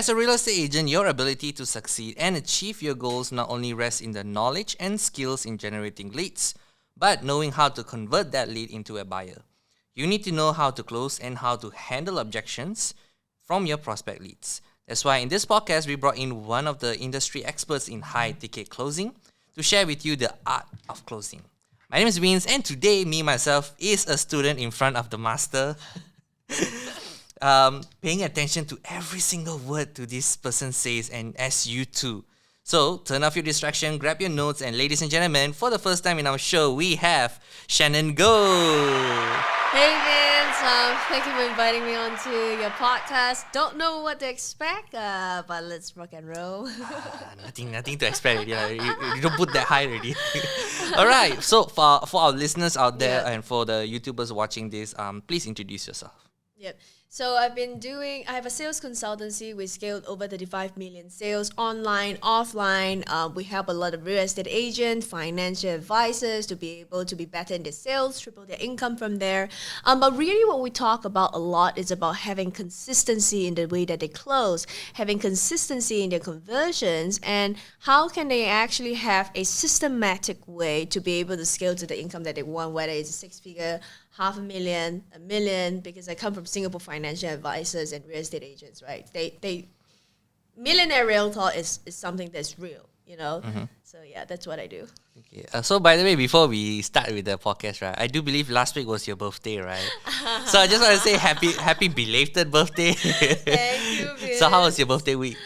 As a real estate agent, your ability to succeed and achieve your goals not only rests in the knowledge and skills in generating leads, but knowing how to convert that lead into a buyer. You need to know how to close and how to handle objections from your prospect leads. That's why in this podcast, we brought in one of the industry experts in high ticket closing to share with you the art of closing. My name is Vince, and today, me myself is a student in front of the master, paying attention to every single word to this person says, and as you too. So turn off your distraction, grab your notes, and ladies and gentlemen, for the first time in our show, we have Shannon Goh. Hey Vince, thank you for inviting me onto your podcast. Don't know what to expect, but let's rock and roll. Nothing to expect already. You don't put that high already. All right. So for our listeners out there and for the YouTubers watching this, please introduce yourself. Yep. So I have a sales consultancy. We scaled over 35 million sales online, offline. We help a lot of real estate agents, financial advisors to be able to be better in their sales, triple their income from there. But really what we talk about a lot is about having consistency in the way that they close, having consistency in their conversions, and how can they actually have a systematic way to be able to scale to the income that they want, whether it's a six-figure, $500,000, $1 million, because I come from Singapore financial advisors and real estate agents, right? They millionaire realtor is something that's real, you know? Mm-hmm. So yeah, that's what I do. Okay. So by the way, before we start with the podcast, right, I do believe last week was your birthday, right? So I just want to say happy belated birthday. Thank you, Vince. So how was your birthday week?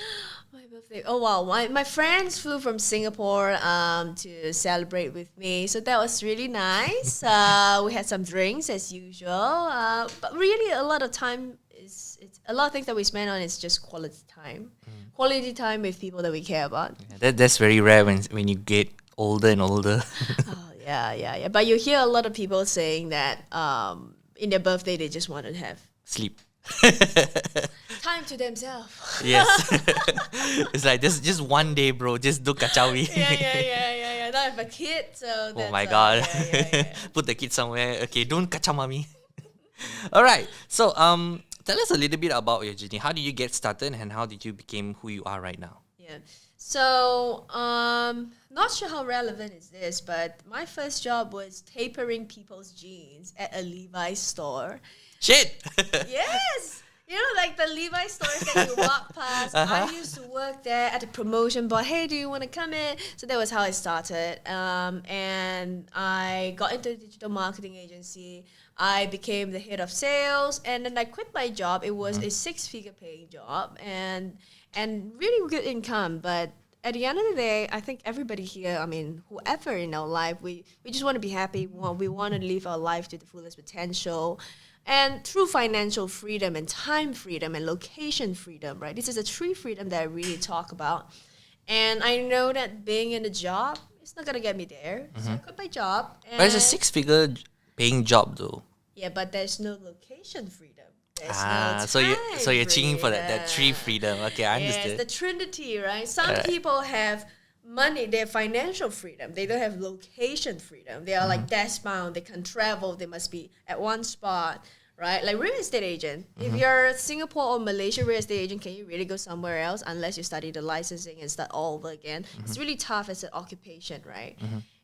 Oh wow, my friends flew from Singapore to celebrate with me, so that was really nice. We had some drinks as usual, but really a lot of time it's a lot of things that we spend on is just quality time with people that we care about. Yeah, that's very rare when you get older and older. Oh yeah. But you hear a lot of people saying that in their birthday they just want to have sleep. Time to themselves. Yes. It's like just one day, bro. Just do kachawi. Yeah. Now I have a kid, so that's, oh my god. Yeah. Put the kid somewhere. Okay, don't kacha mommy. All right. So tell us a little bit about your journey. How did you get started and how did you become who you are right now? Yeah. So not sure how relevant is this, but my first job was tapering people's jeans at a Levi's store. Shit. Yes. You know, like the Levi's stores that you walk past. I used to work there at the promotion board. Hey, do you want to come in? So that was how I started. And I got into a digital marketing agency. I became the head of sales. And then I quit my job. It was a six-figure paying job and really good income. But at the end of the day, I think everybody here, I mean, whoever in our life, we just want to be happy. We want to live our life to the fullest potential. And through financial freedom and time freedom and location freedom, right? This is a three freedom that I really talk about. And I know that being in a job, it's not going to get me there. So I quit my job. But it's a six-figure paying job though. Yeah, but there's no location freedom. There's so you're cheating for that three freedom. Okay, I understand. Yes, the trinity, right? Some people have money, they have financial freedom. They don't have location freedom. They are like desk bound. They can travel. They must be at one spot, right? Like real estate agent. If you're a Singapore or Malaysia real estate agent, can you really go somewhere else unless you study the licensing and start all over again? It's really tough as an occupation, right?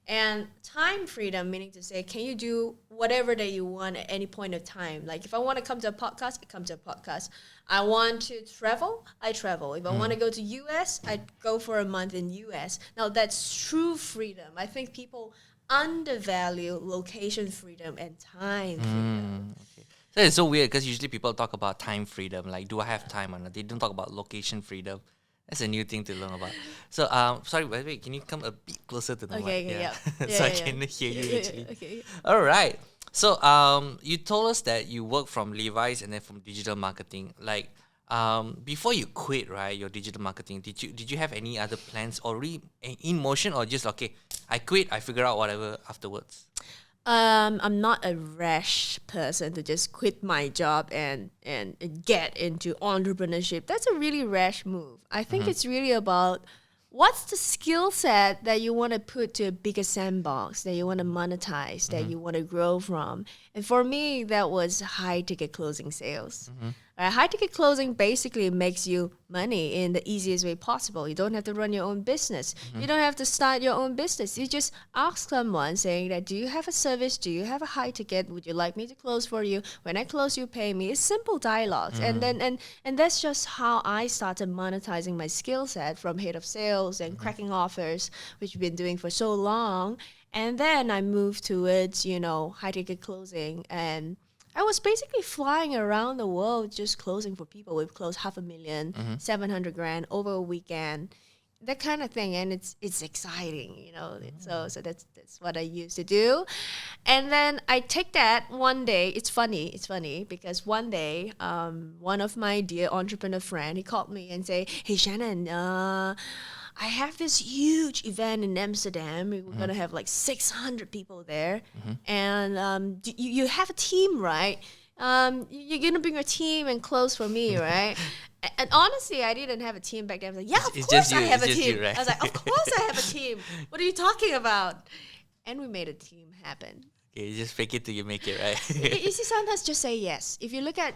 And time freedom, meaning to say, can you do whatever that you want at any point of time? Like if I want to come to a podcast, I come to a podcast. I want to travel, I travel. If I want to go to US, I go for a month in US. Now that's true freedom. I think people undervalue location freedom and time freedom. Okay. So it's so weird because usually people talk about time freedom. Like, do I have time or not? They don't talk about location freedom. That's a new thing to learn about. So, sorry, wait, can you come a bit closer to the mic? Okay, So I can hear you actually. Okay. All right. So, you told us that you work from Levi's and then from digital marketing. Like, before you quit, right, your digital marketing, did you have any other plans already in motion, or just okay, I quit, I figure out whatever afterwards? I'm not a rash person to just quit my job and get into entrepreneurship. That's a really rash move. I think it's really about what's the skill set that you want to put to a bigger sandbox, that you want to monetize, that you want to grow from. And for me, that was high ticket closing sales. High ticket closing basically makes you money in the easiest way possible. You don't have to run your own business. You don't have to start your own business. You just ask someone saying that, do you have a service? Do you have a high ticket? Would you like me to close for you? When I close, you pay me. It's simple dialogues. And that's just how I started monetizing my skill set from head of sales and cracking offers, which we've been doing for so long. And then I moved towards, high ticket closing, and I was basically flying around the world just closing for people. We've closed 500,000, 700 grand over a weekend, that kind of thing, and it's exciting, So that's what I used to do, and then I take that one day. It's funny because one day, one of my dear entrepreneur friend, he called me and say, "Hey Shannon, I have this huge event in Amsterdam. We're gonna have like 600 people there, and you have a team, right? You're gonna bring your team and close for me, right?" And honestly, I didn't have a team back then. I was like, "Yeah, of course I have a team." You, right? I was like, "Of course I have a team. What are you talking about?" And we made a team happen. Okay, you just fake it till you make it, right? You see, sometimes just say yes. If you look at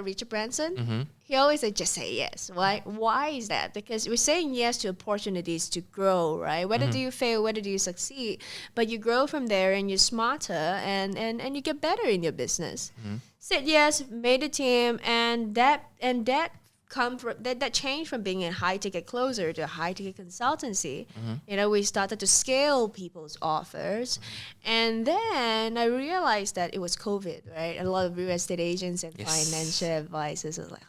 Richard Branson, he always say just say yes. Why is that? Because we're saying yes to opportunities to grow, right? Whether do you fail, whether do you succeed, but you grow from there and you're smarter and you get better in your business. Said yes, made a team, and that come from that changed from being a high ticket closer to a high ticket consultancy. We started to scale people's offers, and then I realized that it was COVID, right? A lot of real estate agents and financial advisors were like,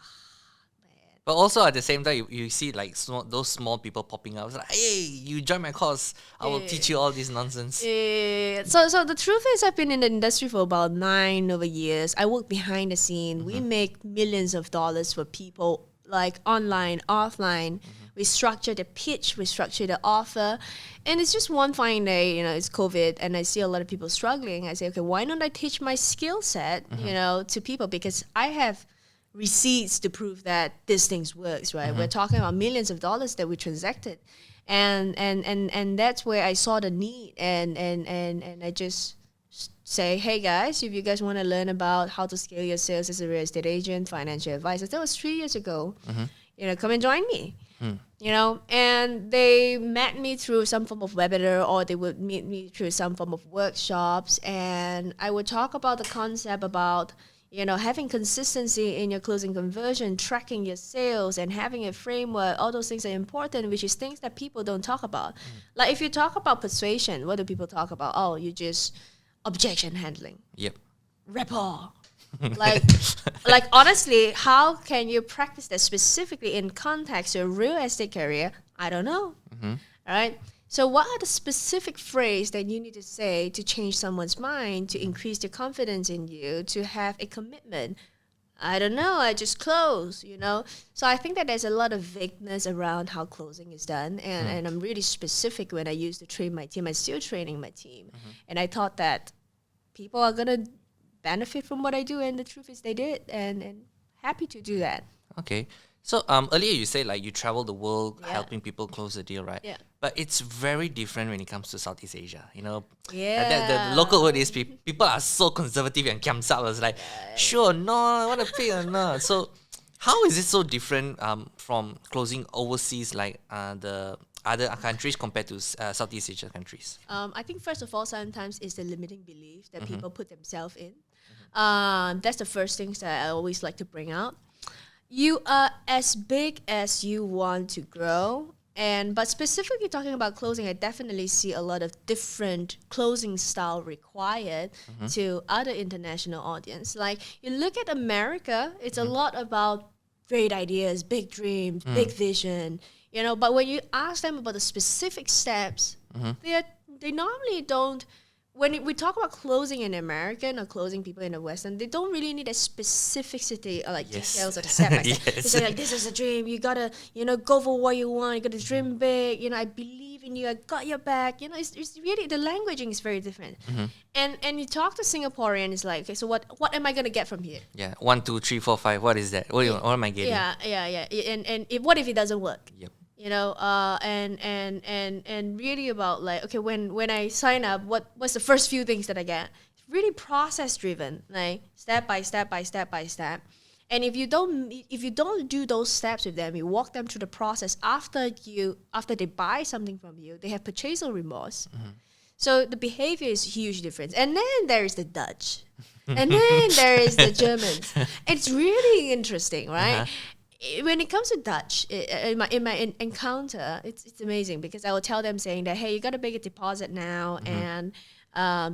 but also at the same time, you see like those small people popping up. It's like, hey, you join my course. I will teach you all this nonsense. So the truth is, I've been in the industry for about 9 over years. I work behind the scene. We make millions of dollars for people, like online, offline. We structure the pitch, we structure the offer, and it's just one fine day, it's COVID, and I see a lot of people struggling. I say, okay, why don't I teach my skill set, to people, because I have receipts to prove that this thing works, right? We're talking about millions of dollars that we transacted, and that's where I saw the need, and I just say, hey guys, if you guys want to learn about how to scale your sales as a real estate agent, financial advisor, that was 3 years ago, come and join me. And they met me through some form of webinar, or they would meet me through some form of workshops, and I would talk about the concept about having consistency in your closing conversion, tracking your sales, and having a framework. All those things are important, which is things that people don't talk about. Like if you talk about persuasion, what do people talk about? Oh, you just objection handling. Yep. Rapport. like honestly, how can you practice that specifically in context to your real estate career? I don't know. All right. So what are the specific phrases that you need to say to change someone's mind, to increase their confidence in you, to have a commitment? I don't know. I just close, So I think that there's a lot of vagueness around how closing is done. And I'm really specific when I used to train my team. I'm still training my team. And I thought that people are going to benefit from what I do. And the truth is they did. And happy to do that. Okay. So earlier you said like you travel the world helping people close the deal, right? Yeah. But it's very different when it comes to Southeast Asia. Yeah. The local word is people are so conservative and kiamsap. It's like, sure, no, I want to pay or not. So how is it so different from closing overseas like the other countries compared to Southeast Asian countries? I think first of all, sometimes it's the limiting belief that people put themselves in. That's the first things that I always like to bring out. You are as big as you want to grow. But specifically talking about closing, I definitely see a lot of different closing style required to other international audience. Like you look at America, it's a lot about great ideas, big dreams, big vision, but when you ask them about the specific steps, they normally don't. When we talk about closing in American or closing people in the Western, they don't really need a specificity or like details or step by step. They say like, this is a dream. You gotta, go for what you want. You gotta dream big. I believe in you. I got your back. It's really, the languaging is very different. And you talk to Singaporean, it's like, okay, so what am I gonna get from here? Yeah, 1, 2, 3, 4, 5. What is that? What am I getting? Yeah. And what if it doesn't work? Yep. And really about like, okay, when I sign up, what's the first few things that I get? It's really process driven, like step by step by step by step. And if you don't do those steps with them, you walk them through the process after they buy something from you, they have purchasal remorse. So the behavior is a huge difference. And then there is the Dutch. And then there is the Germans. It's really interesting, right? When it comes to Dutch, in my encounter, it's amazing because I will tell them saying that, hey, you got to make a deposit now and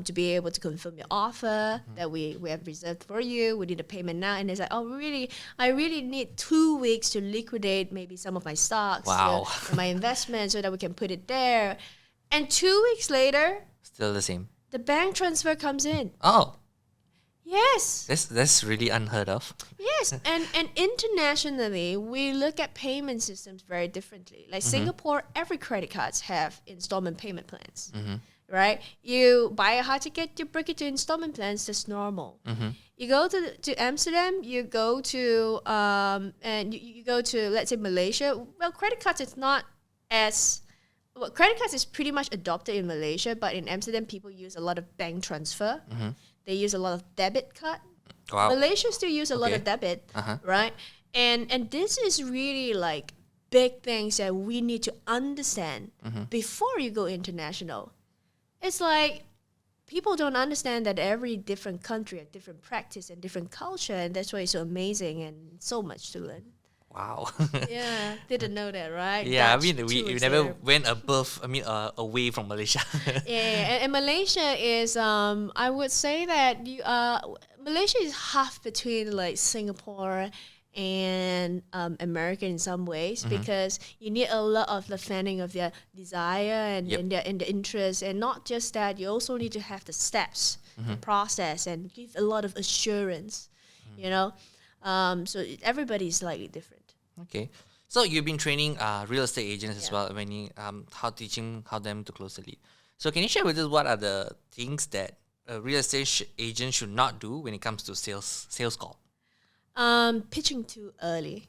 to be able to confirm your offer that we have reserved for you. We need a payment now. And it's like, oh, really? I really need 2 weeks to liquidate maybe some of my stocks, Wow. and my investment so that we can put it there. And 2 weeks later, Still the same. the bank transfer comes in. Oh, Yes. that's really unheard of. Yes, and internationally, we look at payment systems very differently. Like Singapore, every credit cards have installment payment plans, right? You buy a high ticket, you break it to installment plans. That's normal. You go to Amsterdam, you go to and you go to, let's say, Malaysia. Well, credit cards is not as credit cards is pretty much adopted in Malaysia, but in Amsterdam, people use a lot of bank transfer. They use a lot of debit card. Wow. Malaysia still use a lot of debit, right? And this is really like big things that we need to understand before you go international. It's like people don't understand that every different country has different practice and different culture, and that's why it's so amazing and so much to learn. Wow. Yeah, didn't know that, right? Yeah, Dutch, I mean, 2 we weeks never later. went away from Malaysia. Yeah, and Malaysia is I would say that Malaysia is half between like Singapore and America in some ways because you need a lot of the fanning of their desire and their interest, and not just that, you also need to have the steps, the process, and give a lot of assurance, you know. So everybody is slightly different. Okay. So you've been training real estate agents as well when you teaching how them to close the lead. So can you share with us what are the things that a real estate agent should not do when it comes to sales call? Pitching too early.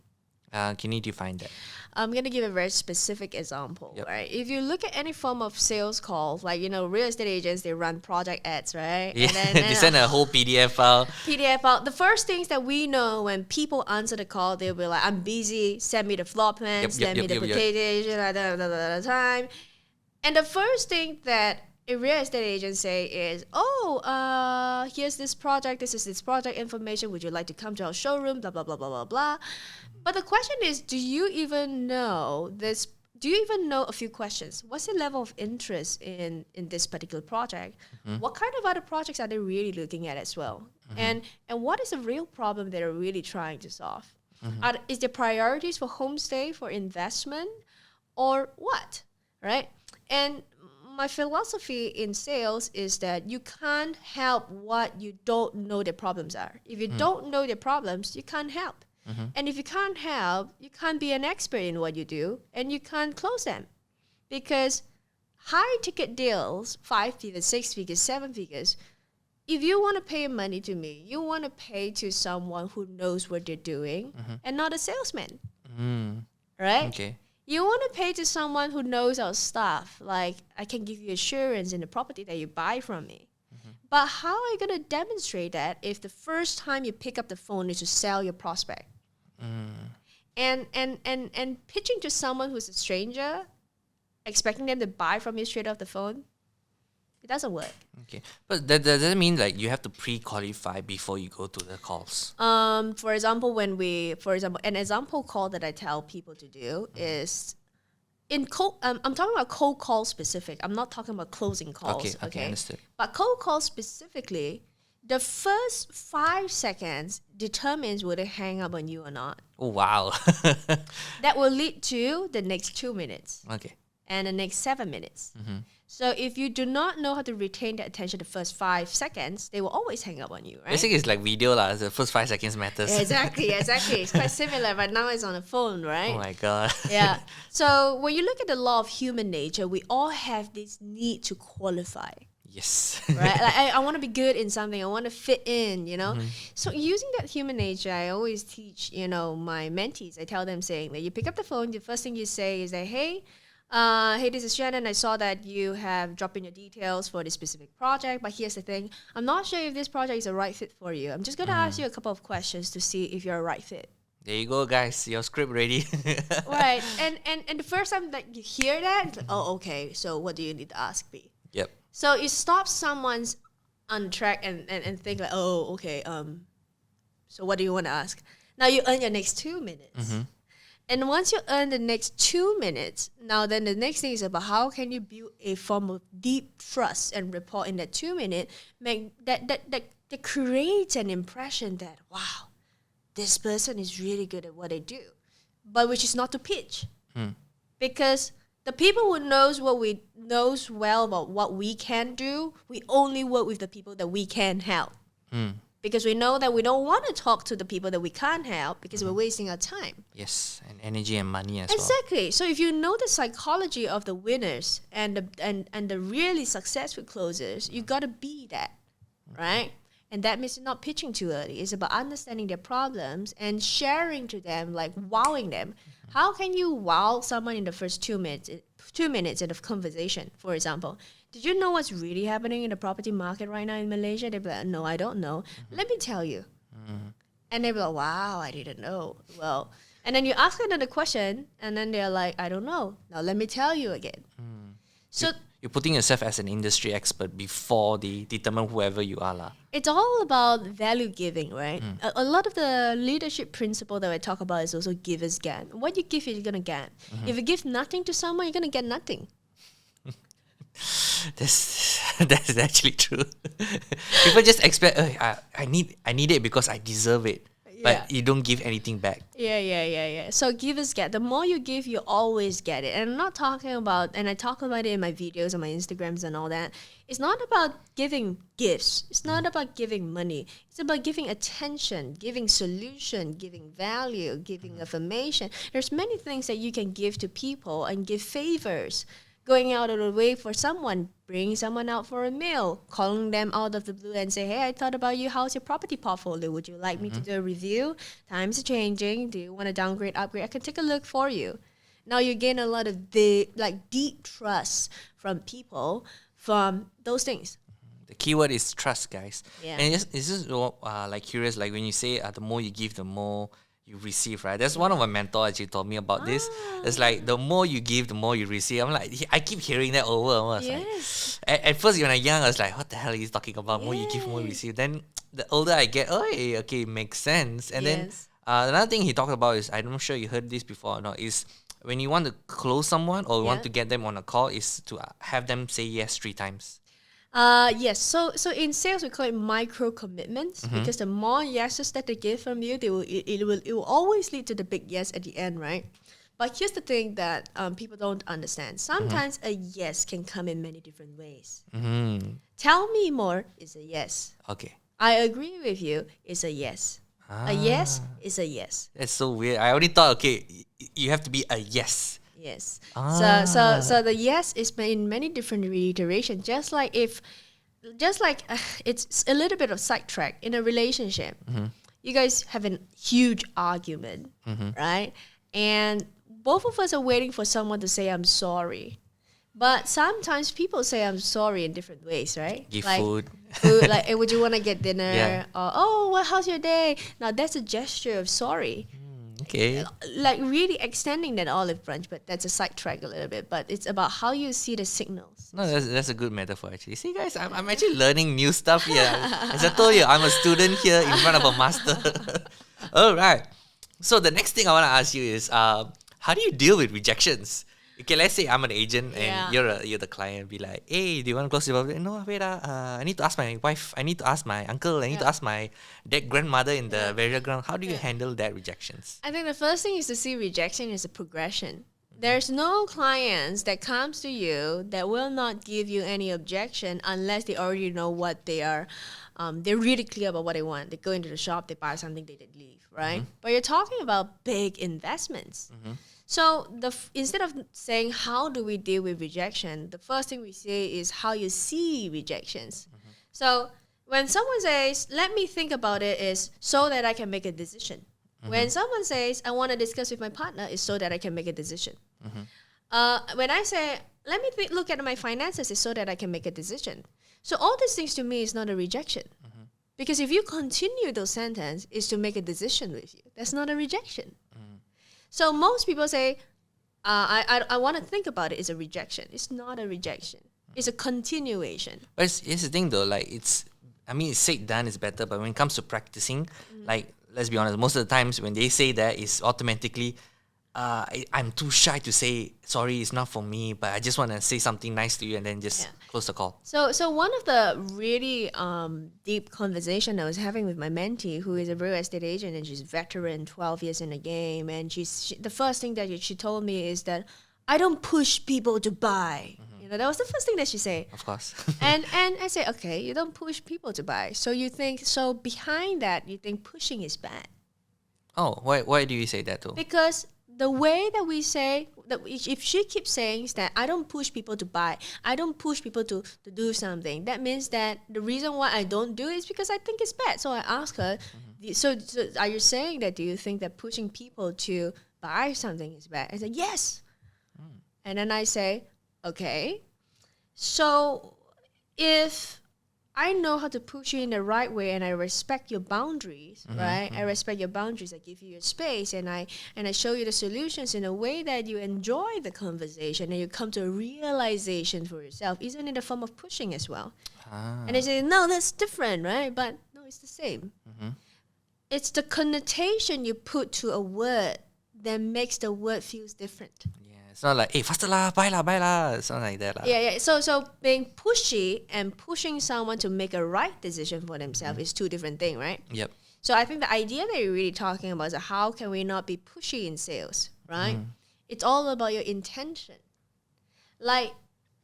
Can you define that? I'm going to give a very specific example, Yep. right? If you look at any form of sales call, like, real estate agents, they run project ads, right? Yeah, And they send a whole PDF file. PDF out. The first things that we know when people answer the call, they'll be like, I'm busy, send me the floor plan, send me the quotation, time. And the first thing that a real estate agent say is, here's this project, this is this project information, would you like to come to our showroom, blah, blah, blah, blah, blah, blah. But the question is, do you even know this? Do you even know a few questions? What's the level of interest in this particular project? What kind of other projects are they really looking at as well? And what is the real problem they're really trying to solve? Is their priorities for homestay, for investment, or what? Right? And my philosophy in sales is that you can't help what you don't know their problems are. If you don't know their problems, you can't help. And if you can't help, you can't be an expert in what you do, and you can't close them. Because high ticket deals, 5 figures, 6 figures, 7 figures, if you want to pay money to me, you want to pay to someone who knows what they're doing and not a salesman. Right? Okay. You want to pay to someone who knows our stuff. Like, I can give you assurance in the property that you buy from me. But how are you going to demonstrate that if the first time you pick up the phone is to sell your prospect? And pitching to someone who's a stranger, expecting them to buy from you straight off the phone, it doesn't work. Okay. But that doesn't mean like you have to pre-qualify before you go to the calls. For example, an example call that I tell people to do is I'm talking about cold call specific. I'm not talking about closing calls. Okay, understood. But cold call specifically, the first 5 seconds determines whether they hang up on you or not. Oh, wow. That will lead to the next 2 minutes Okay. and the next 7 minutes. So if you do not know how to retain their attention the first 5 seconds, they will always hang up on you, right? Basically, it's like video lah. The first 5 seconds matters. Exactly. It's quite similar, but now it's on the phone, right? Oh my god. Yeah. So when you look at the law of human nature, we all have this need to qualify. Yes. Right? Like I want to be good in something. I want to fit in, So using that human nature, I always teach, my mentees. I tell them saying that you pick up the phone, the first thing you say is that, hey, Hey, this is Shannon. I saw that you have dropped in your details for this specific project, but here's the thing. I'm not sure if this project is a right fit for you. I'm just going to ask you a couple of questions to see if you're a right fit. There you go, guys. Your script ready. Right. And the first time that you hear that, it's like, oh, okay. So what do you need to ask me? Yep. So it stops someone's on track and think like, oh, okay. So what do you want to ask? Now you earn your next 2 minutes. And once you earn the next 2 minutes, now then the next thing is about how can you build a form of deep trust and rapport in that 2 minute, make that creates an impression that, wow, this person is really good at what they do. But which is not to pitch. Because the people who knows well about what we can do, we only work with the people that we can help. Because we know that we don't want to talk to the people that we can't help because we're wasting our time. Yes, and energy and money as well. Exactly. So if you know the psychology of the winners and the really successful closers, you got to be that, right? And that means not pitching too early. It's about understanding their problems and sharing to them, like wowing them. How can you wow someone in the first 2 minutes? 2 minutes of conversation, for example. Did you know what's really happening in the property market right now in Malaysia? They'd be like, no, I don't know. Let me tell you. And they'd be like, wow, I didn't know. Well, and then you ask another question, and then they're like, I don't know. Now let me tell you again. So You're putting yourself as an industry expert before they determine whoever you are. it's all about value giving, right? A lot of the leadership principle that I talk about is also give is get. What you give, you're going to get. If you give nothing to someone, you're going to get nothing. That's actually true. People just expect, I need it because I deserve it. But you don't give anything back. Yeah. So give is get. The more you give, you always get it. And I'm not talking about, and I talk about it in my videos and my Instagrams and all that. It's not about giving gifts. It's not about giving money. It's about giving attention, giving solution, giving value, giving affirmation. There's many things that you can give to people and give favors. Going out of the way for someone, bringing someone out for a meal, calling them out of the blue and say, hey, I thought about you. How's your property portfolio? Would you like me to do a review? Times are changing. Do you want to downgrade, upgrade? I can take a look for you. Now you gain a lot of deep trust from people from those things. The keyword is trust, guys. Yeah. And it's just like curious, like when you say the more you give, the more you receive, right? That's one of my mentors actually told me about this. It's like the more you give, the more you receive. I'm like, I keep hearing that over and over. I was Yes. like, at first when I was young, I was like, what the hell are you talking about? More you give, more you receive. Then the older I get, okay, it makes sense. And then Yes. another thing he talked about is, I'm not sure you heard this before or not, is when you want to close someone or want to get them on a call, is to have them say yes 3 times. Yes. So in sales we call it micro commitments because the more yeses that they get from you, it will always lead to the big yes at the end, right? But here's the thing that people don't understand. Sometimes a yes can come in many different ways. Tell me more is a yes. Okay. I agree with you is a yes. A yes is a yes. That's so weird. I only thought, okay, you have to be a yes. Yes. So the yes is in many different reiterations. Just like it's a little bit of sidetrack in a relationship. You guys have a huge argument, right? And both of us are waiting for someone to say I'm sorry. But sometimes people say I'm sorry in different ways, right? Give like, food. like, hey, would you want to get dinner? Yeah. Or, oh, well, how's your day? Now, that's a gesture of sorry. Okay. Like really extending that olive branch, but that's a sidetrack a little bit. But it's about how you see the signals. No, that's a good metaphor actually. See, guys, I'm actually learning new stuff here. As I told you, I'm a student here in front of a master. All right. So the next thing I want to ask you is, how do you deal with rejections? Okay, let's say I'm an agent and you're the client. Be like, hey, do you want to close your property? No, wait, I need to ask my wife. I need to ask my uncle. I need to ask my dead grandmother in the burial ground. How do you handle that rejections? I think the first thing is to see rejection as a progression. There's no clients that comes to you that will not give you any objection unless they already know what they are. They're really clear about what they want. They go into the shop, they buy something, they leave, right? But you're talking about big investments. So instead of saying how do we deal with rejection, the first thing we say is how you see rejections. So when someone says, let me think about it, is so that I can make a decision. When someone says, I want to discuss with my partner, is so that I can make a decision. When I say, let me look at my finances, it's so that I can make a decision. So all these things to me is not a rejection. Because if you continue those sentences, is to make a decision with you. That's not a rejection. So most people say, I want to think about it, is a rejection. It's not a rejection. It's a continuation. But it's the thing though, like it's said done is better, but when it comes to practicing, like let's be honest, most of the times when they say that, it's automatically I'm too shy to say sorry, it's not for me, but I just want to say something nice to you and then just close the call. So one of the really deep conversation I was having with my mentee, who is a real estate agent, and she's veteran, 12 years in the game, and the first thing that she told me is that I don't push people to buy. You know, that was the first thing that she said. Of course. and I say, okay, you don't push people to buy. So behind that, you think pushing is bad. Oh, why do you say that though? Because the way that we say, that if she keeps saying that I don't push people to buy, I don't push people to do something, that means that the reason why I don't do it is because I think it's bad. So I ask her, so are you saying that, do you think that pushing people to buy something is bad? I said, yes. And then I say, okay, so if I know how to push you in the right way and I respect your boundaries, right? I respect your boundaries. I give you your space and I show you the solutions in a way that you enjoy the conversation and you come to a realization for yourself. Isn't it a form of pushing as well? And they say, no, that's different, right? But no, it's the same. It's the connotation you put to a word that makes the word feels different. It's not like, hey, faster lah, buy lah. It's not like that lah. Yeah. So being pushy and pushing someone to make a right decision for themselves is two different things, right? Yep. So I think the idea that you're really talking about is how can we not be pushy in sales, right? It's all about your intention. Like,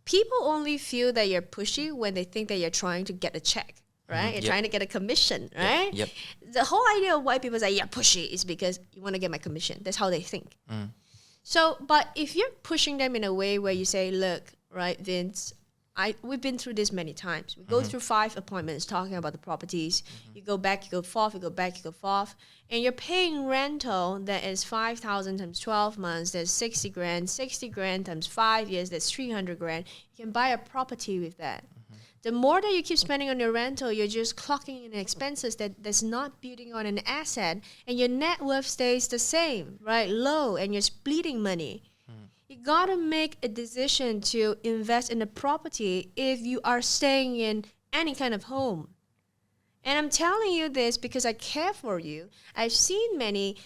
people only feel that you're pushy when they think that you're trying to get a check, right? You're trying to get a commission, right? Yep. The whole idea of why people say, yeah, pushy is because you want to get my commission. That's how they think. So, but if you're pushing them in a way where you say, look, right, Vince, we've been through this many times. We go through 5 appointments talking about the properties. You go back, you go forth, you go back, you go forth. And you're paying rental that is 5,000 times 12 months. That's 60 grand. 60 grand times 5 years, that's 300 grand. You can buy a property with that. The more that you keep spending on your rental, you're just clocking in expenses that's not building on an asset, and your net worth stays the same, right? Low, and you're splitting money. You gotta make a decision to invest in a property if you are staying in any kind of home. And I'm telling you this because I care for you. I've seen many,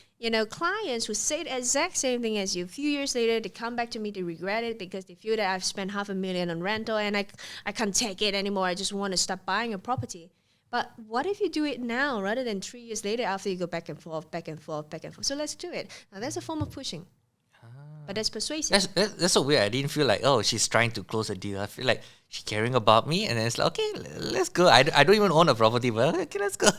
clients who say the exact same thing as you. A few years later, they come back to me, they regret it because they feel that I've spent $500,000 on rental and I can't take it anymore. I just want to stop buying a property. But what if you do it now rather than 3 years later after you go back and forth, back and forth, back and forth? So let's do it. Now, that's a form of pushing. But that's persuasive. That's so weird. I didn't feel like, oh, she's trying to close a deal. I feel like she's caring about me, and then it's like, okay, let's go. I don't even own a property, but okay, let's go.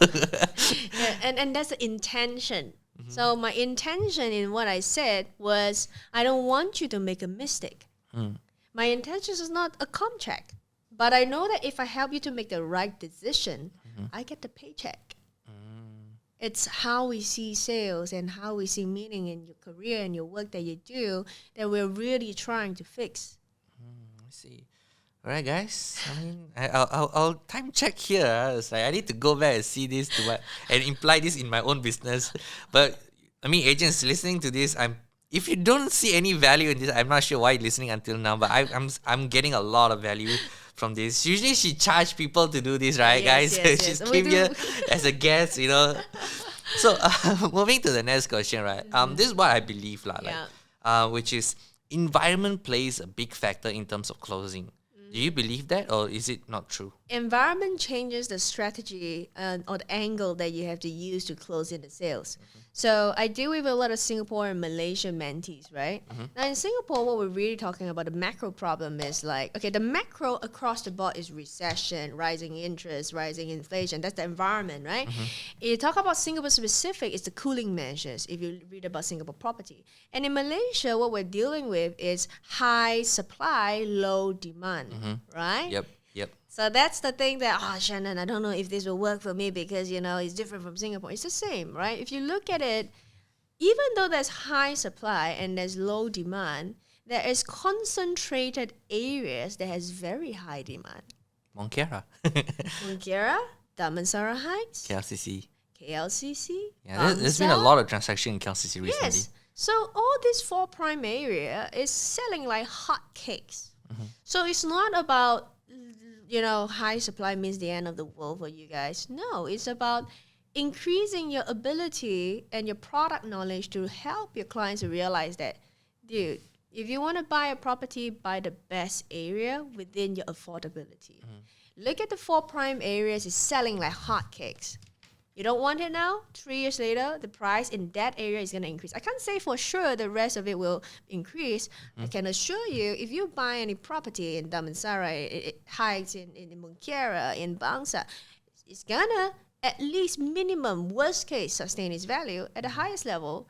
And that's the intention. So my intention in what I said was, I don't want you to make a mistake. My intention is not a contract, but I know that if I help you to make the right decision, I get the paycheck. It's how we see sales and how we see meaning in your career and your work that you do that we're really trying to fix. I see. All right, guys. I'll time check here. It's like I need to go back and see this and imply this in my own business. But agents listening to this, if you don't see any value in this, I'm not sure why you're listening until now. But I'm getting a lot of value from this. Usually she charge people to do this, right, guys? She's came here as a guest, So moving to the next question, right? This is what I believe, which is environment plays a big factor in terms of closing. Do you believe that, or is it not true? Environment changes the strategy or the angle that you have to use to close in the sales. So I deal with a lot of Singapore and Malaysia mentees, right? Now in Singapore, what we're really talking about, the macro problem is the macro across the board is recession, rising interest, rising inflation. That's the environment, right? If you talk about Singapore specific, it's the cooling measures if you read about Singapore property. And in Malaysia, what we're dealing with is high supply, low demand, right? Yep. So that's the thing that, Shannon, I don't know if this will work for me because, it's different from Singapore. It's the same, right? If you look at it, even though there's high supply and there's low demand, there is concentrated areas that has very high demand. Monkera. Mungkira, Damansara Heights, KLCC. KLCC. Yeah, there's been a lot of transaction in KLCC recently. Yes. So all this 4 prime area is selling like hotcakes. So it's not about, high supply means the end of the world for you guys. No, it's about increasing your ability and your product knowledge to help your clients to realize that, dude, if you want to buy a property, buy the best area within your affordability. Look at the 4 prime areas, it's selling like hotcakes. You don't want it now, 3 years later, the price in that area is going to increase. I can't say for sure the rest of it will increase. I can assure you, if you buy any property in Damansara Heights, in Mungkira, in Bangsa, it's going to at least minimum, worst case, sustain its value. At the highest level,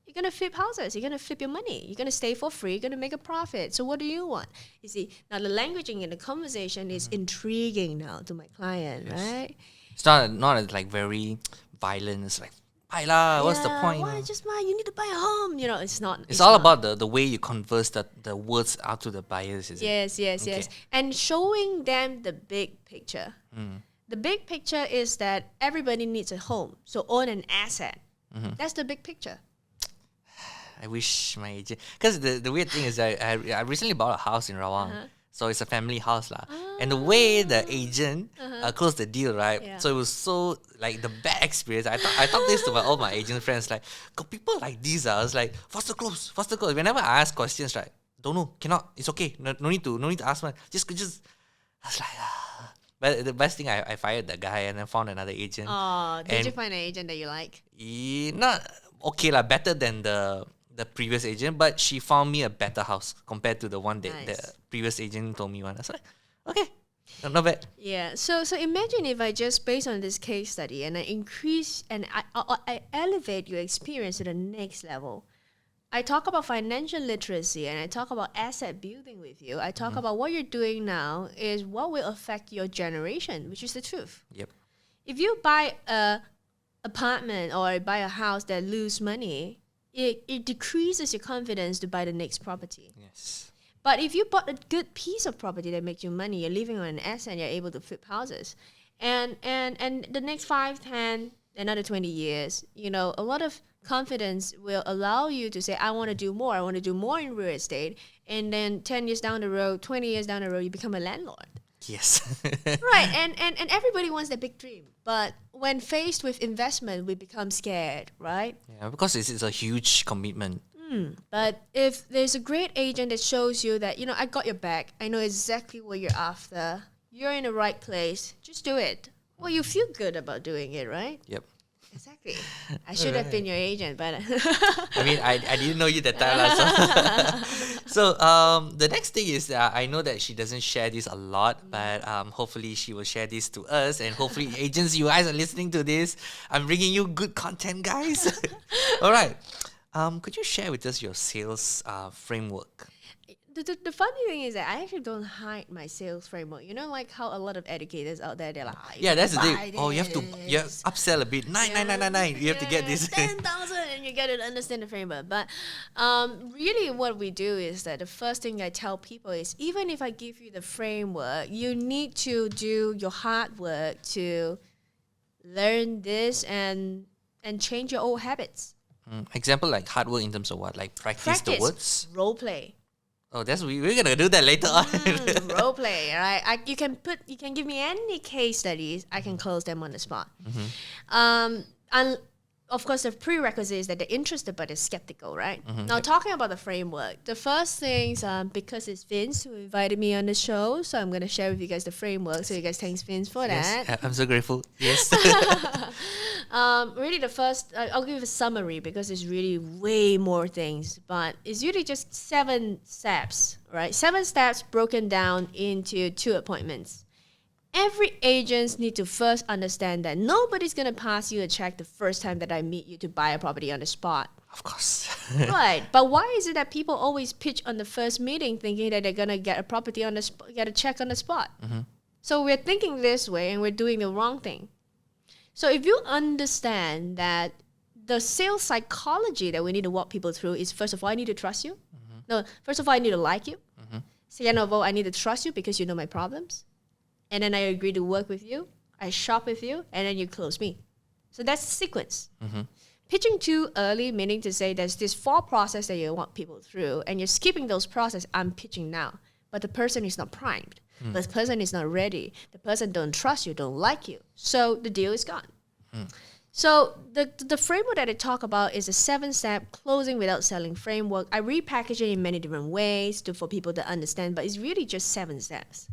you're going to flip houses. You're going to flip your money. You're going to stay for free. You're going to make a profit. So what do you want? You see, now the languaging in the conversation is intriguing now to my client, right? It's not like very violent. It's like, buy lah, what's the point? Why just buy? You need to buy a home. It's not. It's all about the way you converse the words out to the buyers, is it? Yes. And showing them the big picture. The big picture is that everybody needs a home. So own an asset. That's the big picture. I wish my agent... Because the weird thing is I recently bought a house in Rawang. So it's a family house lah. And the way the agent closed the deal, right? Yeah. So it was so like the bad experience. I thought this to all my agent friends, like, got people like these. I was like, faster close. Whenever I ask questions, right? Don't know, cannot. It's okay. No need to ask one. Just. I was like, But the best thing, I fired that guy and then found another agent. Oh, did you find an agent that you like? Not okay lah, better than the previous agent, but she found me a better house compared to the one that the previous agent told me one. I was like, okay, not bad. Yeah. So imagine if I just, based on this case study, and I increase and I elevate your experience to the next level. I talk about financial literacy and I talk about asset building with you. I talk about what you're doing now is what will affect your generation, which is the truth. Yep. If you buy a apartment or buy a house that lose money, it decreases your confidence to buy the next property. Yes. But if you bought a good piece of property that makes you money, you're living on an asset and you're able to flip houses. And the next 5, 10, another 20 years, a lot of confidence will allow you to say, I want to do more. I want to do more in real estate. And then 10 years down the road, 20 years down the road, you become a landlord. Yes. Right. And everybody wants that big dream. But when faced with investment, we become scared, right? Yeah, because it's a huge commitment. But if there's a great agent that shows you that, I got your back. I know exactly what you're after. You're in the right place. Just do it. Well, you feel good about doing it, right? Yep. Exactly. I should have been your agent, but... I mean, I didn't know you that time. So the next thing is I know that she doesn't share this a lot, but hopefully she will share this to us. And hopefully, agents, you guys are listening to this. I'm bringing you good content, guys. All right. Could you share with us your sales framework? The funny thing is that I actually don't hide my sales framework. Like how a lot of educators out there, they're like, yeah, that's the thing. Oh, you have to upsell a bit. 9,999. You have to get this. 10,000 and you get to understand the framework. But really what we do is that the first thing I tell people is, even if I give you the framework, you need to do your hard work to learn this and change your old habits. Example, like hard work in terms of what? Like practice the words? Role play. Oh, we're gonna do that later on. Role play, right? You can give me any case studies. I can close them on the spot. And of course, the prerequisite is that they're interested but they're skeptical, right? Now, talking about the framework, the first things, because it's Vince who invited me on the show, so I'm gonna share with you guys the framework. So you guys thanks Vince for that. Yes, I'm so grateful. Yes. Really, the first, I'll give a summary because it's really way more things, but it's really just 7 steps, right? 7 steps broken down into 2 appointments. Every agent need to first understand that nobody's going to pass you a check the first time that I meet you to buy a property on the spot. Of course. Right. But why is it that people always pitch on the first meeting thinking that they're going to get a property on the get a check on the spot? So we're thinking this way and we're doing the wrong thing. So if you understand that the sales psychology that we need to walk people through is, first of all, I need to trust you. No, first of all, I need to like you. Second of all, I need to trust you because you know my problems. And then I agree to work with you. I shop with you, and then you close me. So that's the sequence. Pitching too early, meaning to say there's this 4 process that you want people through, and you're skipping those process. I'm pitching now, but the person is not primed. But the person is not ready. The person don't trust you, don't like you. So the deal is gone. So the framework that I talk about is a 7-step closing without selling framework. I repackage it in many different ways for people to understand, but it's really just 7 steps.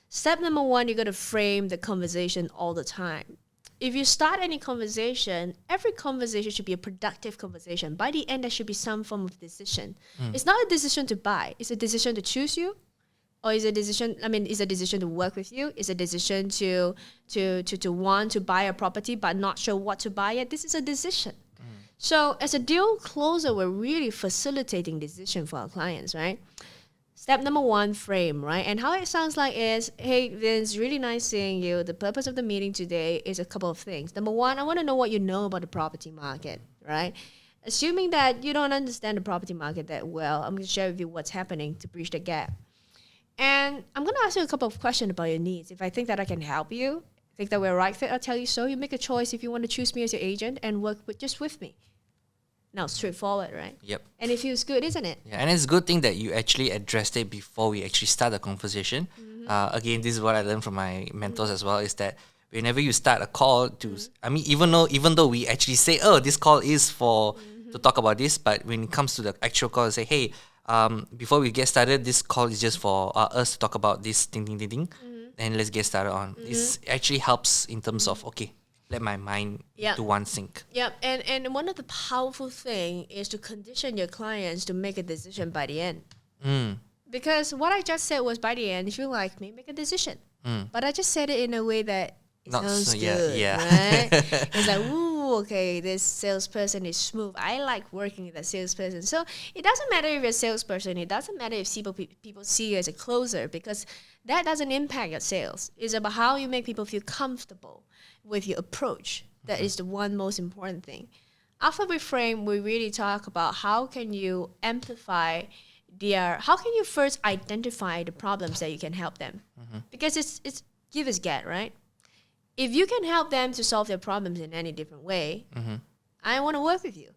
Step number 1, you got to frame the conversation all the time. If you start any conversation, every conversation should be a productive conversation. By the end, there should be some form of decision. It's not a decision to buy. It's a decision to choose you. Or is a decision, is a decision to work with you? Is a decision to want to buy a property but not sure what to buy yet? This is a decision. So as a deal closer, we're really facilitating decision for our clients, right? Step number 1, frame, right? And how it sounds like is, hey, Vince, really nice seeing you. The purpose of the meeting today is a couple of things. Number 1, I want to know what you know about the property market, right? Assuming that you don't understand the property market that well, I'm going to share with you what's happening to bridge the gap. And I'm going to ask you a couple of questions about your needs. If I think that I can help you, think that we're a right fit, I'll tell you so. You make a choice if you want to choose me as your agent and work just with me. Now, straightforward, right? Yep. And it feels good, isn't it? Yeah, and it's a good thing that you actually addressed it before we actually start the conversation. Again, this is what I learned from my mentors as well, is that whenever you start a call even though we actually say, oh, this call is for to talk about this, but when it comes to the actual call, say, hey, before we get started, this call is just for us to talk about this thing, and let's get started on. This actually helps in terms of, okay, let my mind do one sync. Yep, and one of the powerful thing is to condition your clients to make a decision by the end. Because what I just said was by the end, if you like me, make a decision. But I just said it in a way that it sounds good, right? It's like, ooh, okay, this salesperson is smooth. I like working with that salesperson. So it doesn't matter if you're a salesperson. It doesn't matter if people see you as a closer, because that doesn't impact your sales. It's about how you make people feel comfortable with your approach. That is the one most important thing. After we frame, we really talk about how can you amplify how can you first identify the problems that you can help them? Because it's give is get, right? If you can help them to solve their problems in any different way, I want to work with you.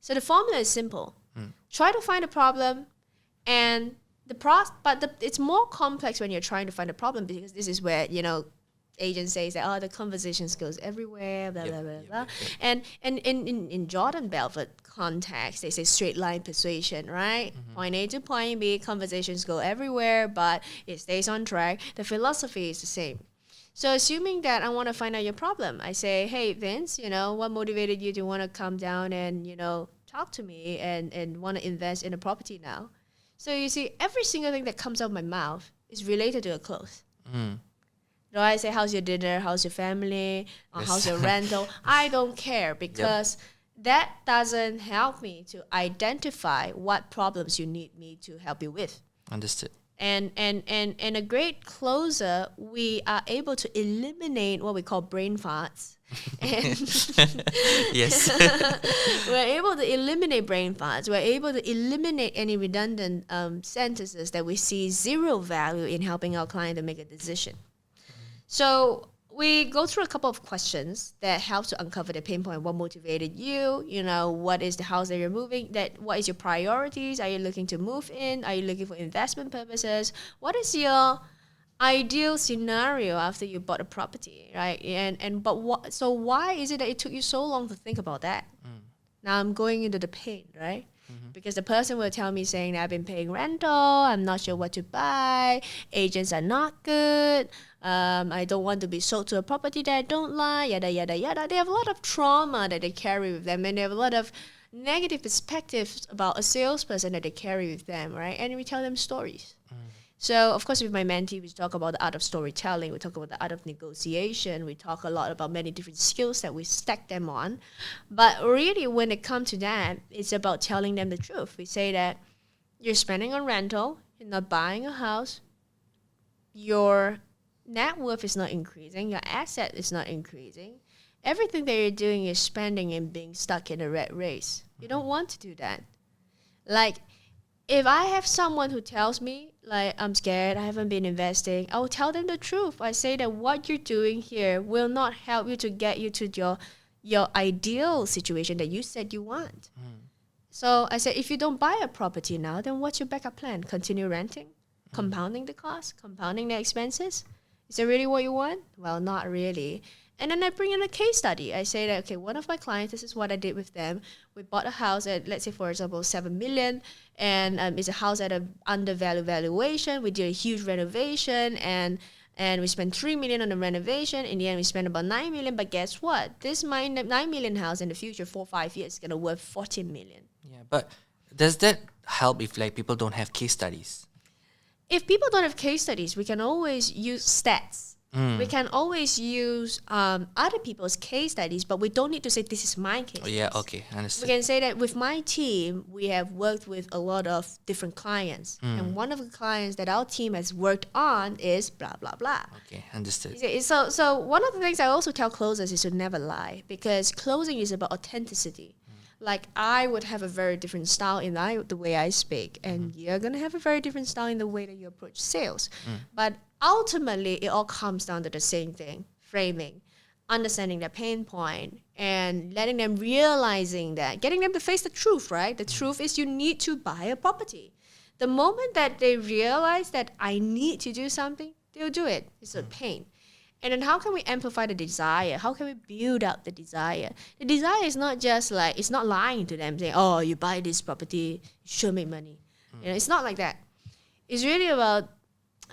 So the formula is simple. Try to find a problem, and it's more complex when you're trying to find a problem, because this is where, agent says that, oh, the conversations goes everywhere, blah, blah, blah, blah. And in Jordan Belfort context, they say straight line persuasion, right? Point A to point B, conversations go everywhere, but it stays on track. The philosophy is the same. So assuming that I want to find out your problem, I say, hey, Vince, what motivated you to want to come down and, talk to me and want to invest in a property now? So you see, every single thing that comes out of my mouth is related to a close. Do I say, how's your dinner? How's your family? Or how's your rental? I don't care, because that doesn't help me to identify what problems you need me to help you with. Understood. And a great closer, we are able to eliminate what we call brain farts. Yes. We're able to eliminate brain farts. We're able to eliminate any redundant sentences that we see zero value in helping our client to make a decision. So we go through a couple of questions that help to uncover the pain point. What motivated you? What is the house that you're moving? What is your priorities? Are you looking to move in? Are you looking for investment purposes? What is your ideal scenario after you bought a property, right? So why is it that it took you so long to think about that? Now I'm going into the pain, right? Because the person will tell me saying that I've been paying rental, I'm not sure what to buy, agents are not good, I don't want to be sold to a property that I don't like, yada, yada, yada. They have a lot of trauma that they carry with them, and they have a lot of negative perspectives about a salesperson that they carry with them, right? And we tell them stories. So, of course, with my mentee, we talk about the art of storytelling. We talk about the art of negotiation. We talk a lot about many different skills that we stack them on. But really, when it comes to that, it's about telling them the truth. We say that you're spending on rental, you're not buying a house, your net worth is not increasing, your asset is not increasing. Everything that you're doing is spending and being stuck in a rat race. You don't want to do that. Like, if I have someone who tells me, like, I'm scared, I haven't been investing, I will tell them the truth. I say that what you're doing here will not help you to get you to your ideal situation that you said you want. So I said, if you don't buy a property now, then what's your backup plan? Continue renting? Compounding the cost? Compounding the expenses? Is that really what you want? Well, not really. And then I bring in a case study. I say that, okay, one of my clients, this is what I did with them. We bought a house at, let's say, for example, 7 million, and it's a house at an undervalued valuation. We did a huge renovation, and we spent 3 million on the renovation. In the end, we spent about 9 million. But guess what? This 9 million house in the future, 4 or 5 years, is going to worth 14 million. Yeah, but does that help if like people don't have case studies? If people don't have case studies, we can always use stats. We can always use other people's case studies, but we don't need to say this is my case. Yeah, okay, We understood. can say that with my team, we have worked with a lot of different clients. And one of the clients that our team has worked on is blah, blah, blah. Okay, understood. So one of the things I also tell closers is to never lie, because closing is about authenticity. Like, I would have a very different style in the way I speak, and you're going to have a very different style in the way that you approach sales. But ultimately, it all comes down to the same thing: framing, understanding their pain point, and letting them realizing that, getting them to face the truth, right? The truth is you need to buy a property. The moment that they realize that I need to do something, they'll do it. It's a pain. And then how can we amplify the desire? How can we build up the desire? The desire is not just like, it's not lying to them saying, oh, you buy this property, you should make money. You know, it's not like that. It's really about,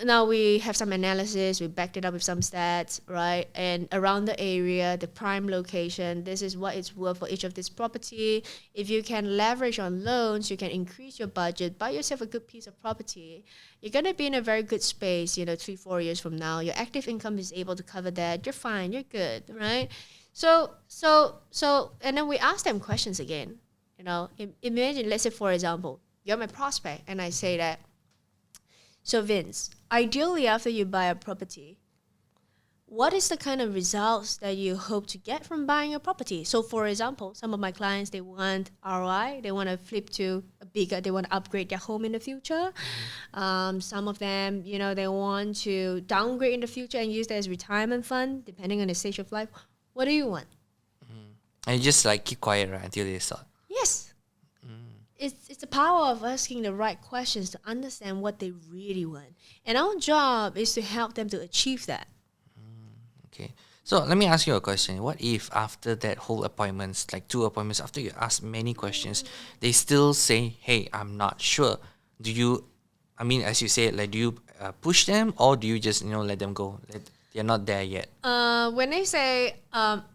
now we have some analysis, we backed it up with some stats, right? And around the area, the prime location, this is what it's worth for each of this property. If you can leverage on loans, you can increase your budget, buy yourself a good piece of property. You're going to be in a very good space, 3-4 years from now. Your active income is able to cover that. You're fine, you're good, right? So, and then we ask them questions again. Imagine, let's say, for example, you're my prospect, and I say that, so Vince, ideally after you buy a property, what is the kind of results that you hope to get from buying a property? So for example, some of my clients, they want ROI, they want to flip to a bigger, they want to upgrade their home in the future. Some of them, they want to downgrade in the future and use that as retirement fund, depending on the stage of life. What do you want? And you just like keep quiet, right, until they start. Yes. It's the power of asking the right questions to understand what they really want. And our job is to help them to achieve that. Okay. So let me ask you a question. What if after that whole appointments, like 2 appointments, after you ask many questions, they still say, hey, I'm not sure. Do you, as you say, like, do you push them, or do you just, let them go? They're not there yet. When they say,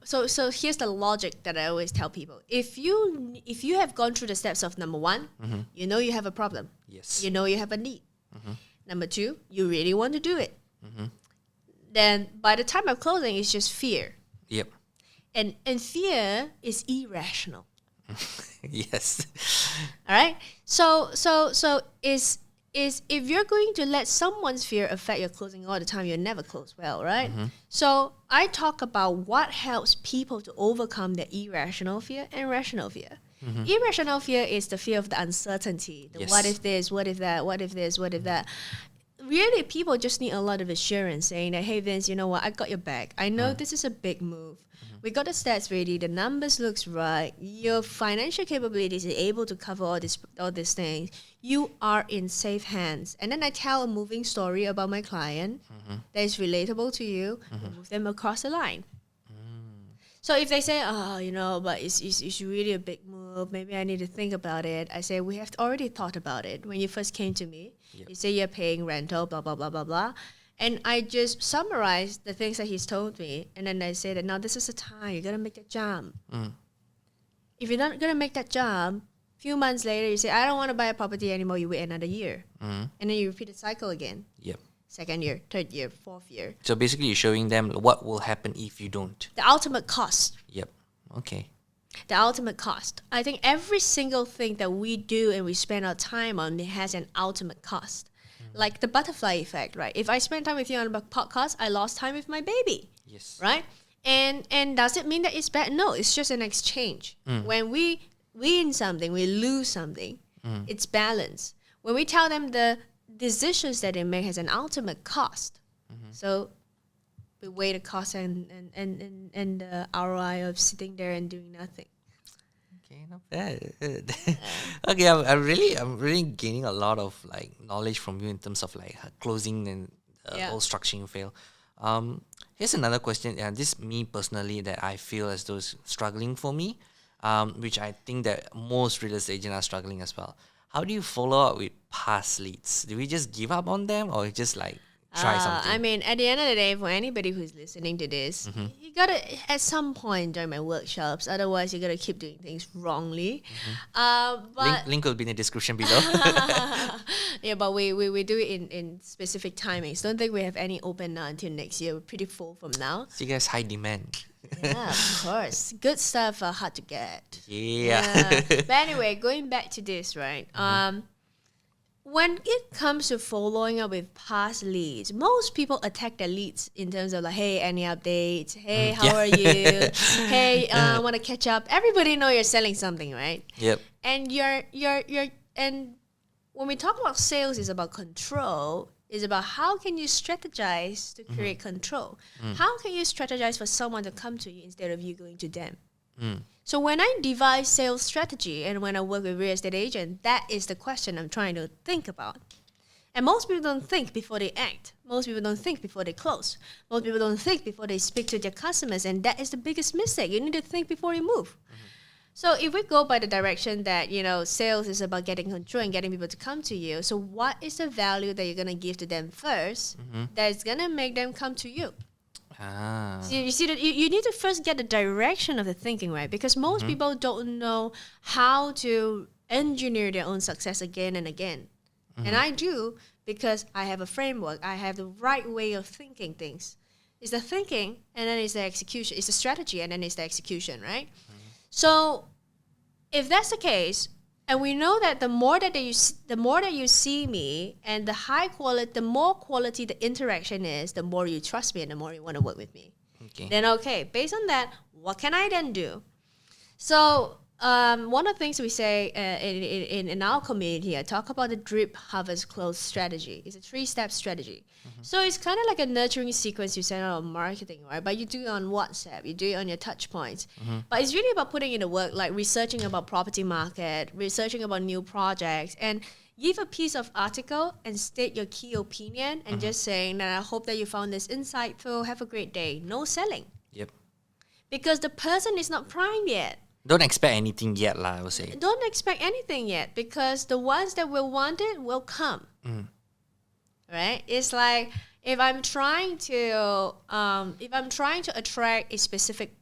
so here's the logic that I always tell people. If you have gone through the steps of number 1, you know you have a problem. Yes. You know you have a need. Number 2, you really want to do it. Then by the time of closing, it's just fear. Yep. And fear is irrational. Yes. All right. So is if you're going to let someone's fear affect your closing all the time, you'll never close well, right? So I talk about what helps people to overcome their irrational fear and rational fear. Irrational fear is the fear of the uncertainty. The Yes. what if this, what if that, what if this, what if that. Really, people just need a lot of assurance saying that, hey, Vince, you know what? I got your back. I know this is a big move. We got the stats ready. The numbers looks right. Your financial capabilities are able to cover all these things. You are in safe hands. And then I tell a moving story about my client that is relatable to you. Move them across the line. So if they say, but it's really a big move, maybe I need to think about it. I say, we have already thought about it. When you first came to me, you say you're paying rental, blah, blah, blah, blah, blah. And I just summarize the things that he's told me. And then I say that, now this is the time. You got to make that jump. If you're not going to make that jump, a few months later, you say, I don't want to buy a property anymore. You wait another year. And then you repeat the cycle again. Yep. Second year, third year, fourth year. So basically, you're showing them what will happen if you don't. The ultimate cost. Yep. Okay. The ultimate cost. I think every single thing that we do and we spend our time on, it has an ultimate cost. Like the butterfly effect, right? If I spend time with you on a podcast, I lost time with my baby, Yes. right? And does it mean that it's bad? No, it's just an exchange. When we win something, we lose something. It's balance. when we tell them the decisions that they make has an ultimate cost. So we weigh the cost and the ROI of sitting there and doing nothing. Okay, not bad. Okay, I'm really gaining a lot of like knowledge from you in terms of like closing and whole structuring fail. Here's another question. This me personally that I feel as though is struggling for me, which I think that most real estate agents are struggling as well. How do you follow up with past leads? Do we just give up on them or just like try something? I mean, at the end of the day, for anybody who's listening to this, you gotta at some point during my workshops. Otherwise, you gotta keep doing things wrongly. But Link will be in the description below. yeah, but we do it in specific timings. Don't think we have any open now until next year. We're pretty full from now. So you guys high demand. Yeah, of course. Good stuff are hard to get. Yeah. But anyway, going back to this, right? When it comes to following up with past leads, most people attack their leads in terms of like, hey, any updates? Hey, how are you? Hey, want to catch up? Everybody know you're selling something, right? Yep. And and when we talk about sales, it's about control. It's about how can you strategize to create control? How can you strategize for someone to come to you instead of you going to them? So when I devise sales strategy and when I work with real estate agent, that is the question I'm trying to think about. And most people don't think before they act. Most people don't think before they close. Most people don't think before they speak to their customers, and that is the biggest mistake. You need to think before you move. So if we go by the direction that, sales is about getting control and getting people to come to you, so what is the value that you're going to give to them first that's going to make them come to you? So you see that you need to first get the direction of the thinking, right? Because most people don't know how to engineer their own success again and again. And I do, because I have a framework. I have the right way of thinking things. It's the thinking, and then it's the execution. It's the strategy, and then it's the execution, right? So if that's the case, and we know that the more that you see me, and the more quality the interaction is, the more you trust me and the more you want to work with me. Okay. Then based on that, what can I then do? So one of the things we say in our community, I talk about the drip, harvest, close strategy. It's a 3-step strategy. So it's kind of like a nurturing sequence you send out on marketing, right? But you do it on WhatsApp, you do it on your touch points. But it's really about putting in the work, like researching about property market, researching about new projects, and give a piece of article and state your key opinion and just saying that I hope that you found this insightful, have a great day. No selling. Yep. Because the person is not primed yet. Don't expect anything yet, I would say. Don't expect anything yet, because the ones that will want it will come. Right? It's like if I'm trying to attract a specific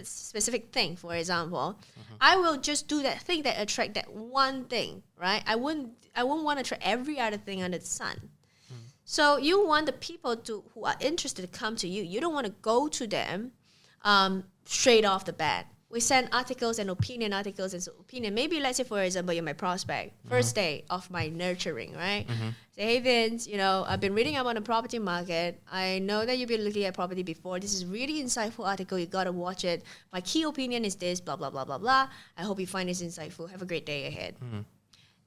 specific thing, for example, I will just do that thing that attract that one thing, right? I wouldn't want to attract every other thing under the sun. So you want the people who are interested to come to you. You don't want to go to them straight off the bat. We send articles and opinion. Maybe let's say, for example, you're my prospect. First day of my nurturing, right? Say, hey Vince, I've been reading about the property market. I know that you've been looking at property before. This is really insightful article. You gotta watch it. My key opinion is this, blah, blah, blah, blah, blah. I hope you find this insightful. Have a great day ahead.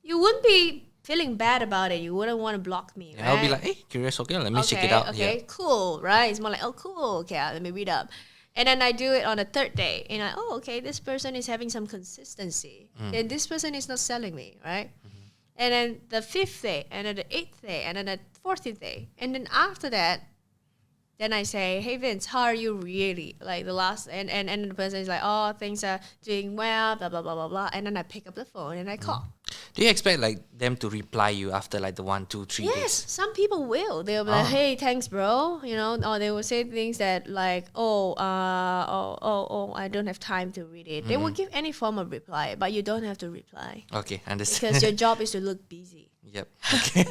You wouldn't be feeling bad about it. You wouldn't want to block me, right? I'll be like, hey, curious, okay, let me check it out. Okay, cool, right? It's more like, oh, cool, okay, let me read up. And then I do it on the 3rd day. And okay, this person is having some consistency. Then this person is not selling me, right? And then the 5th day, and then the 8th day, and then the 14th day. And then after that, then I say, hey Vince, how are you really? Like the last, and the person is like, oh, things are doing well, blah, blah, blah, blah, blah. And then I pick up the phone and I call. Do you expect like them to reply you after like the 1, 2, 3 days? Yes, some people will. They'll be like, hey, thanks, bro. Or they will say things that like, I don't have time to read it. They will give any form of reply, but you don't have to reply. Okay, understand. Because your job is to look busy. Yep. Okay.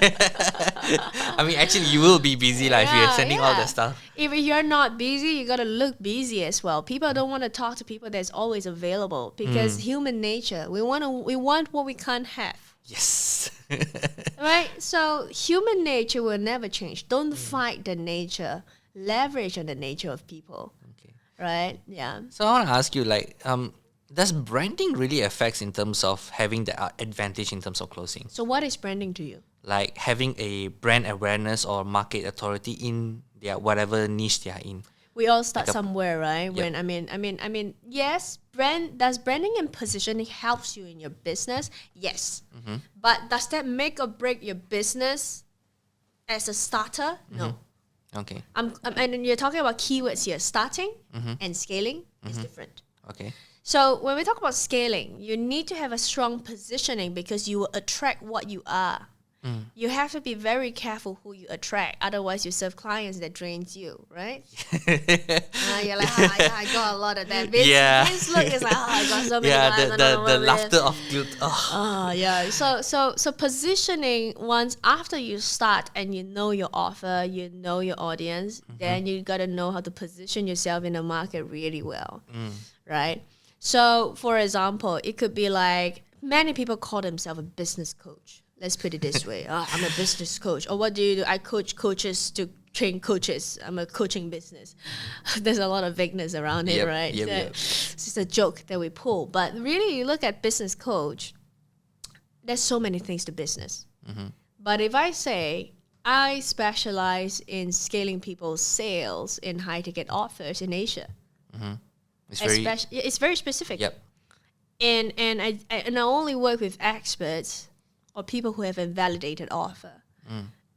I mean, actually, you will be busy if you're sending all the stuff. If you're not busy, you gotta look busy as well. People don't want to talk to people that's always available, because human nature, we want what we can't have. Yes. Right? So human nature will never change. Don't fight the nature. Leverage on the nature of people. Okay. Right? Yeah. So I want to ask you, Does branding really affects in terms of having the advantage in terms of closing? So what is branding to you? Like having a brand awareness or market authority in their whatever niche they are in. We all start Like a- somewhere, right? Yep. When yes, branding and positioning helps you in your business? Yes. But does that make or break your business as a starter? No. Okay. And you're talking about keywords here. Starting and scaling is different. Okay. So when we talk about scaling, you need to have a strong positioning because you will attract what you are. You have to be very careful who you attract. Otherwise, you serve clients that drains you, right? You're like, I got a lot of that. Vince look is like, I got so many Yeah, clients. the laughter of guilt. Yeah. So positioning once after you start and you know your offer, you know your audience, then you got to know how to position yourself in the market really well, right? So, for example, it could be like many people call themselves a business coach. Let's put it this way. I'm a business coach. Or what do you do? I coach coaches to train coaches. I'm a coaching business. There's a lot of vagueness around it, right? Yep. It's just a joke that we pull. But really, you look at business coach, there's so many things to business. But if I say I specialize in scaling people's sales in high-ticket offers in Asia, it's very specific. Yep. And I only work with experts or people who have a validated offer.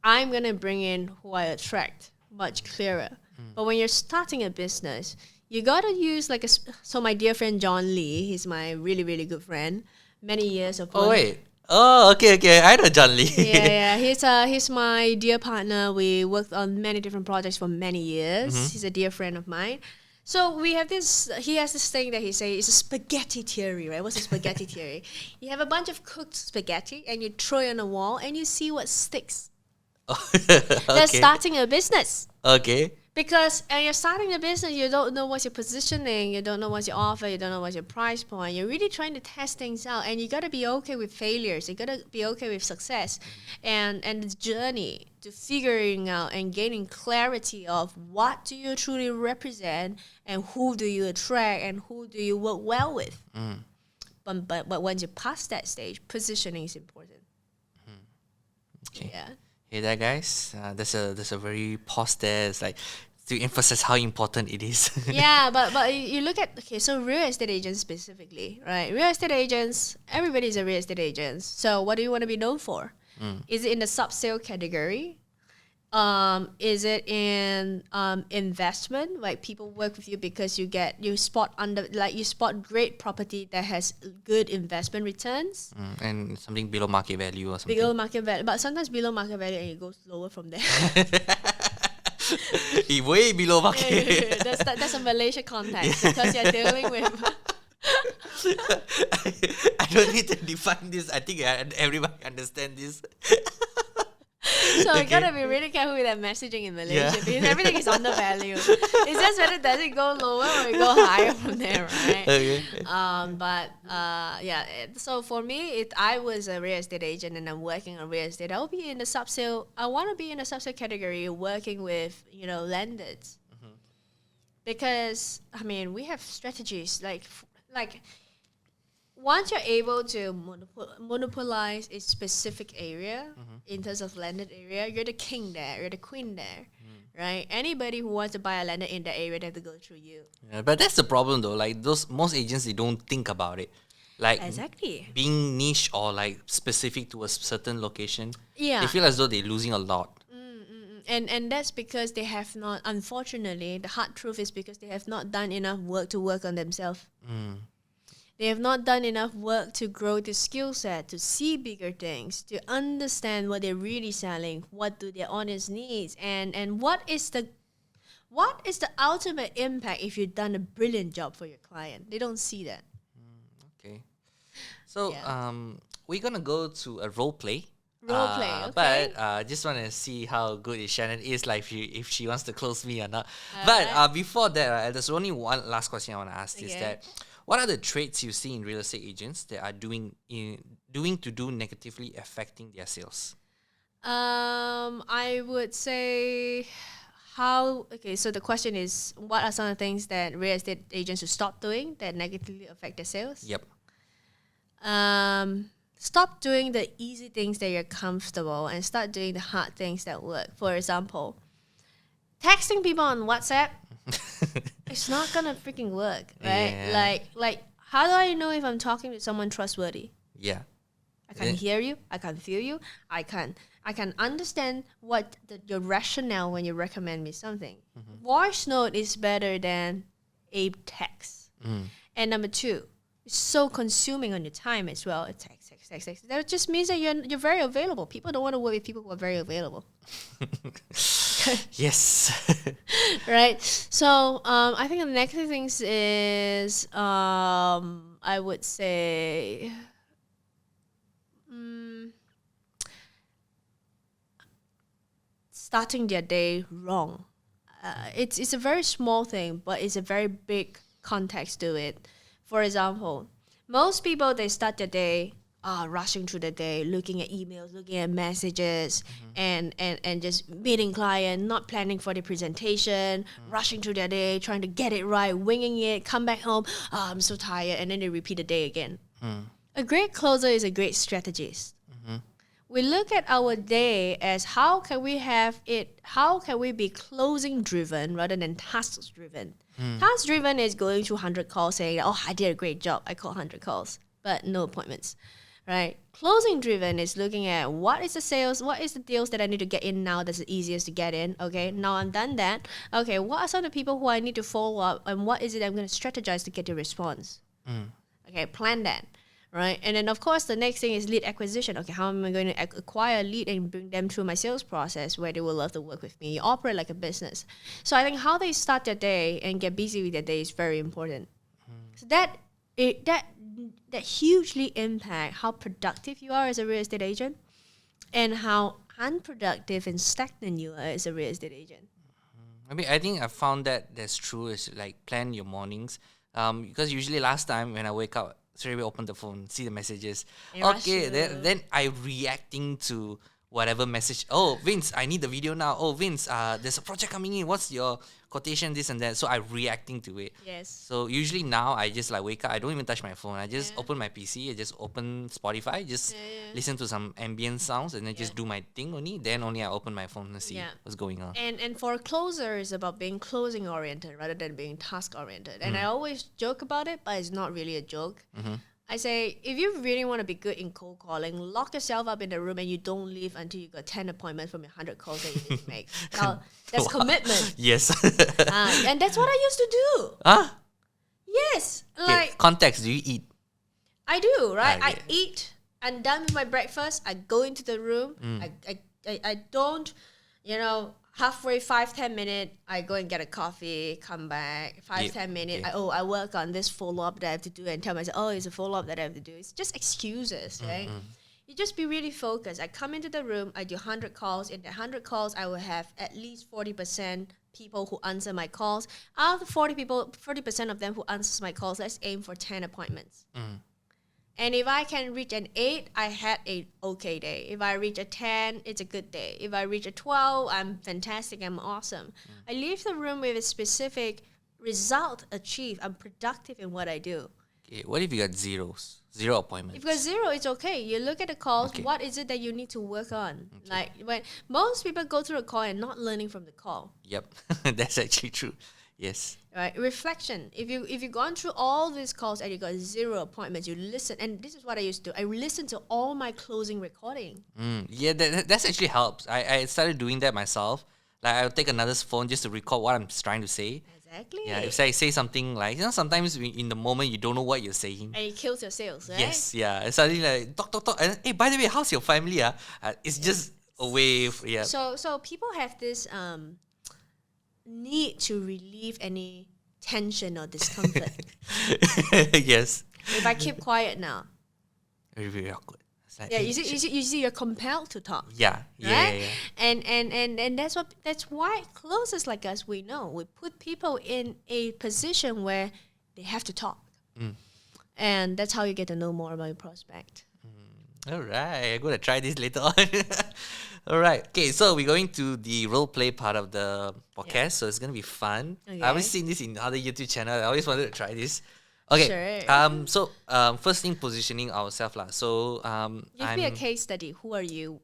I'm gonna bring in who I attract much clearer. But when you're starting a business, you gotta use like so my dear friend John Lee, he's my really really good friend, many years of Oh wait. Oh, okay. I know John Lee. yeah. He's my dear partner. We worked on many different projects for many years. He's a dear friend of mine. So we have this. He has this thing that he says it's a spaghetti theory, right? What's a spaghetti theory? You have a bunch of cooked spaghetti and you throw it on a wall and you see what sticks. That's starting a business. Okay. Because you're starting a business, you don't know what's your positioning, you don't know what's your offer, you don't know what's your price point. You're really trying to test things out, and you gotta be okay with failures. You gotta be okay with success, and the journey to figuring out and gaining clarity of what do you truly represent, and who do you attract, and who do you work well with. But once you pass that stage, positioning is important. Okay. Yeah. Hey there, guys. There's a very pause there. It's like to emphasize how important it is. Yeah, but you look at so real estate agents specifically, right? Real estate agents, everybody's a real estate agent. So what do you want to be known for? Is it in the sub-sale category? Is it in investment? Like people work with you because you spot great property that has good investment returns. And something below market value or something. Below market value, but sometimes below market value and it goes lower from there. Way below market. That's a Malaysia context because you're dealing with. I don't need to define this. I think everybody understand this. So you gotta be really careful with that messaging in Malaysia because everything is undervalued. It's just whether does it go lower or it go higher from there, right? Okay. So for me, I was a real estate agent and I'm working on real estate. I'll be in the sub-sale. I want to be in the sub-sale category, working with lenders, because we have strategies like. Once you're able to monopolize a specific area in terms of landed area, you're the king there, you're the queen there, right? Anybody who wants to buy a landed in that area, they have to go through you. Yeah, but that's the problem though. Like most agents, they don't think about it. Like Exactly. being niche or like specific to a certain location. Yeah. They feel as though they're losing a lot. And that's because they have not, unfortunately, the hard truth is because they have not done enough work to work on themselves. They have not done enough work to grow the skill set, to see bigger things, to understand what they're really selling, what do their audience needs, and what is the ultimate impact if you've done a brilliant job for your client. They don't see that. Okay. So we're gonna go to a role play. Role play, okay. But just want to see how good Shannon is, like if she wants to close me or not. Alright. But before that, there's only one last question I want to ask is Okay. that what are the traits you see in real estate agents that are doing negatively affecting their sales? I would say So the question is, what are some of the things that real estate agents should stop doing that negatively affect their sales? Yep. Stop doing the easy things that you're comfortable and start doing the hard things that work. For example, texting people on WhatsApp, it's not gonna freaking work, right? Yeah. Like, how do I know if I'm talking to someone trustworthy? Yeah. I can hear you. I can feel you. I can understand what your rationale when you recommend me something. Voice note is better than a text. And number two, it's so consuming on your time as well. It's text. That just means that you're very available. People don't want to work with people who are very available. Yes. Right. So I think the next things is I would say. Starting their day wrong. It's a very small thing, but it's a very big context to it. For example, most people, they start their day rushing through the day, looking at emails, looking at messages, and just meeting client, not planning for the presentation, rushing through their day, trying to get it right, winging it, come back home, I'm so tired, and then they repeat the day again. A great closer is a great strategist. We look at our day as how can we be closing driven rather than tasks driven. Task driven is going through 100 calls saying, oh, I did a great job, I called 100 calls, but no appointments, right? Closing driven is looking at what is the sales, what is the deals that I need to get in now that's the easiest to get in, okay? Now I'm done that. Okay, what are some of the people who I need to follow up and what is it I'm going to strategize to get the response? Okay, plan that. Right, and then of course the next thing is lead acquisition. Okay, how am I going to acquire a lead and bring them through my sales process where they will love to work with me, operate like a business? So I think how they start their day and get busy with their day is very important. So that hugely impact how productive you are as a real estate agent, and how unproductive and stagnant you are as a real estate agent. I think I found that that's true. Is like plan your mornings. Because usually last time when I wake up, straight away open the phone, see the messages. Okay, then I reacting to whatever message. Oh, Vince, I need the video now. Oh, Vince, there's a project coming in. What's your quotation? This and that. So I'm reacting to it. Yes. So usually now I just like wake up. I don't even touch my phone. I just open my PC. I just open Spotify. Just listen to some ambient sounds and then just do my thing only. Then only I open my phone and see what's going on. And for a closer, it's about being closing oriented rather than being task oriented. And I always joke about it, but it's not really a joke. I say, if you really want to be good in cold calling, lock yourself up in the room and you don't leave until you got 10 appointments from your 100 calls that you need to make. Now, that's commitment. Yes. And that's what I used to do. Huh? Yes. Okay, Like, context, do you eat? I do, right? Okay. I eat, I'm done with my breakfast, I go into the room, I don't, halfway 5-10 minutes, I go and get a coffee, come back, 5-10 minutes, I work on this follow-up that I have to do and tell myself, oh, it's a follow-up that I have to do. It's just excuses, right? You just be really focused. I come into the room, I do 100 calls. In the 100 calls, I will have at least 40% people who answer my calls. Out of the 40% of them who answers my calls, let's aim for 10 appointments. And if I can reach an 8, I had a okay day. If I reach a 10, it's a good day. If I reach a 12, I'm fantastic, I'm awesome. I leave the room with a specific result achieved. I'm productive in what I do. Okay, what if you got zeros? 0 appointments. If you got 0, it's okay. You look at the calls, what is it that you need to work on? Like when most people go through a call and not learning from the call. Yep, that's actually true. Yes. Right, reflection. If you've gone through all these calls and you got 0 appointments, you listen. And this is what I used to do. I listen to all my closing recording. Yeah, that actually helps. I started doing that myself. Like I'll take another phone just to record what I'm trying to say. Exactly. Yeah, if I say something like, sometimes in the moment you don't know what you're saying. And it kills your sales, right? Yes, yeah. And suddenly like talk. And hey, by the way, how's your family? It's just a wave. Yeah. So people have this need to relieve any tension or discomfort. Yes. If I keep quiet now. Very, very awkward. Like, Yeah, you see, you're compelled to talk. Yeah, Right? yeah. And that's why closers like us, we know we put people in a position where they have to talk, and that's how you get to know more about your prospect. All right, I'm gonna try this later on. All right. Okay, so we're going to the role play part of the podcast, so it's gonna be fun. Okay. I always seen this in other YouTube channel. I always wanted to try this. Okay. Sure. So first thing, positioning ourselves lah. So Give me a case study. Who are you?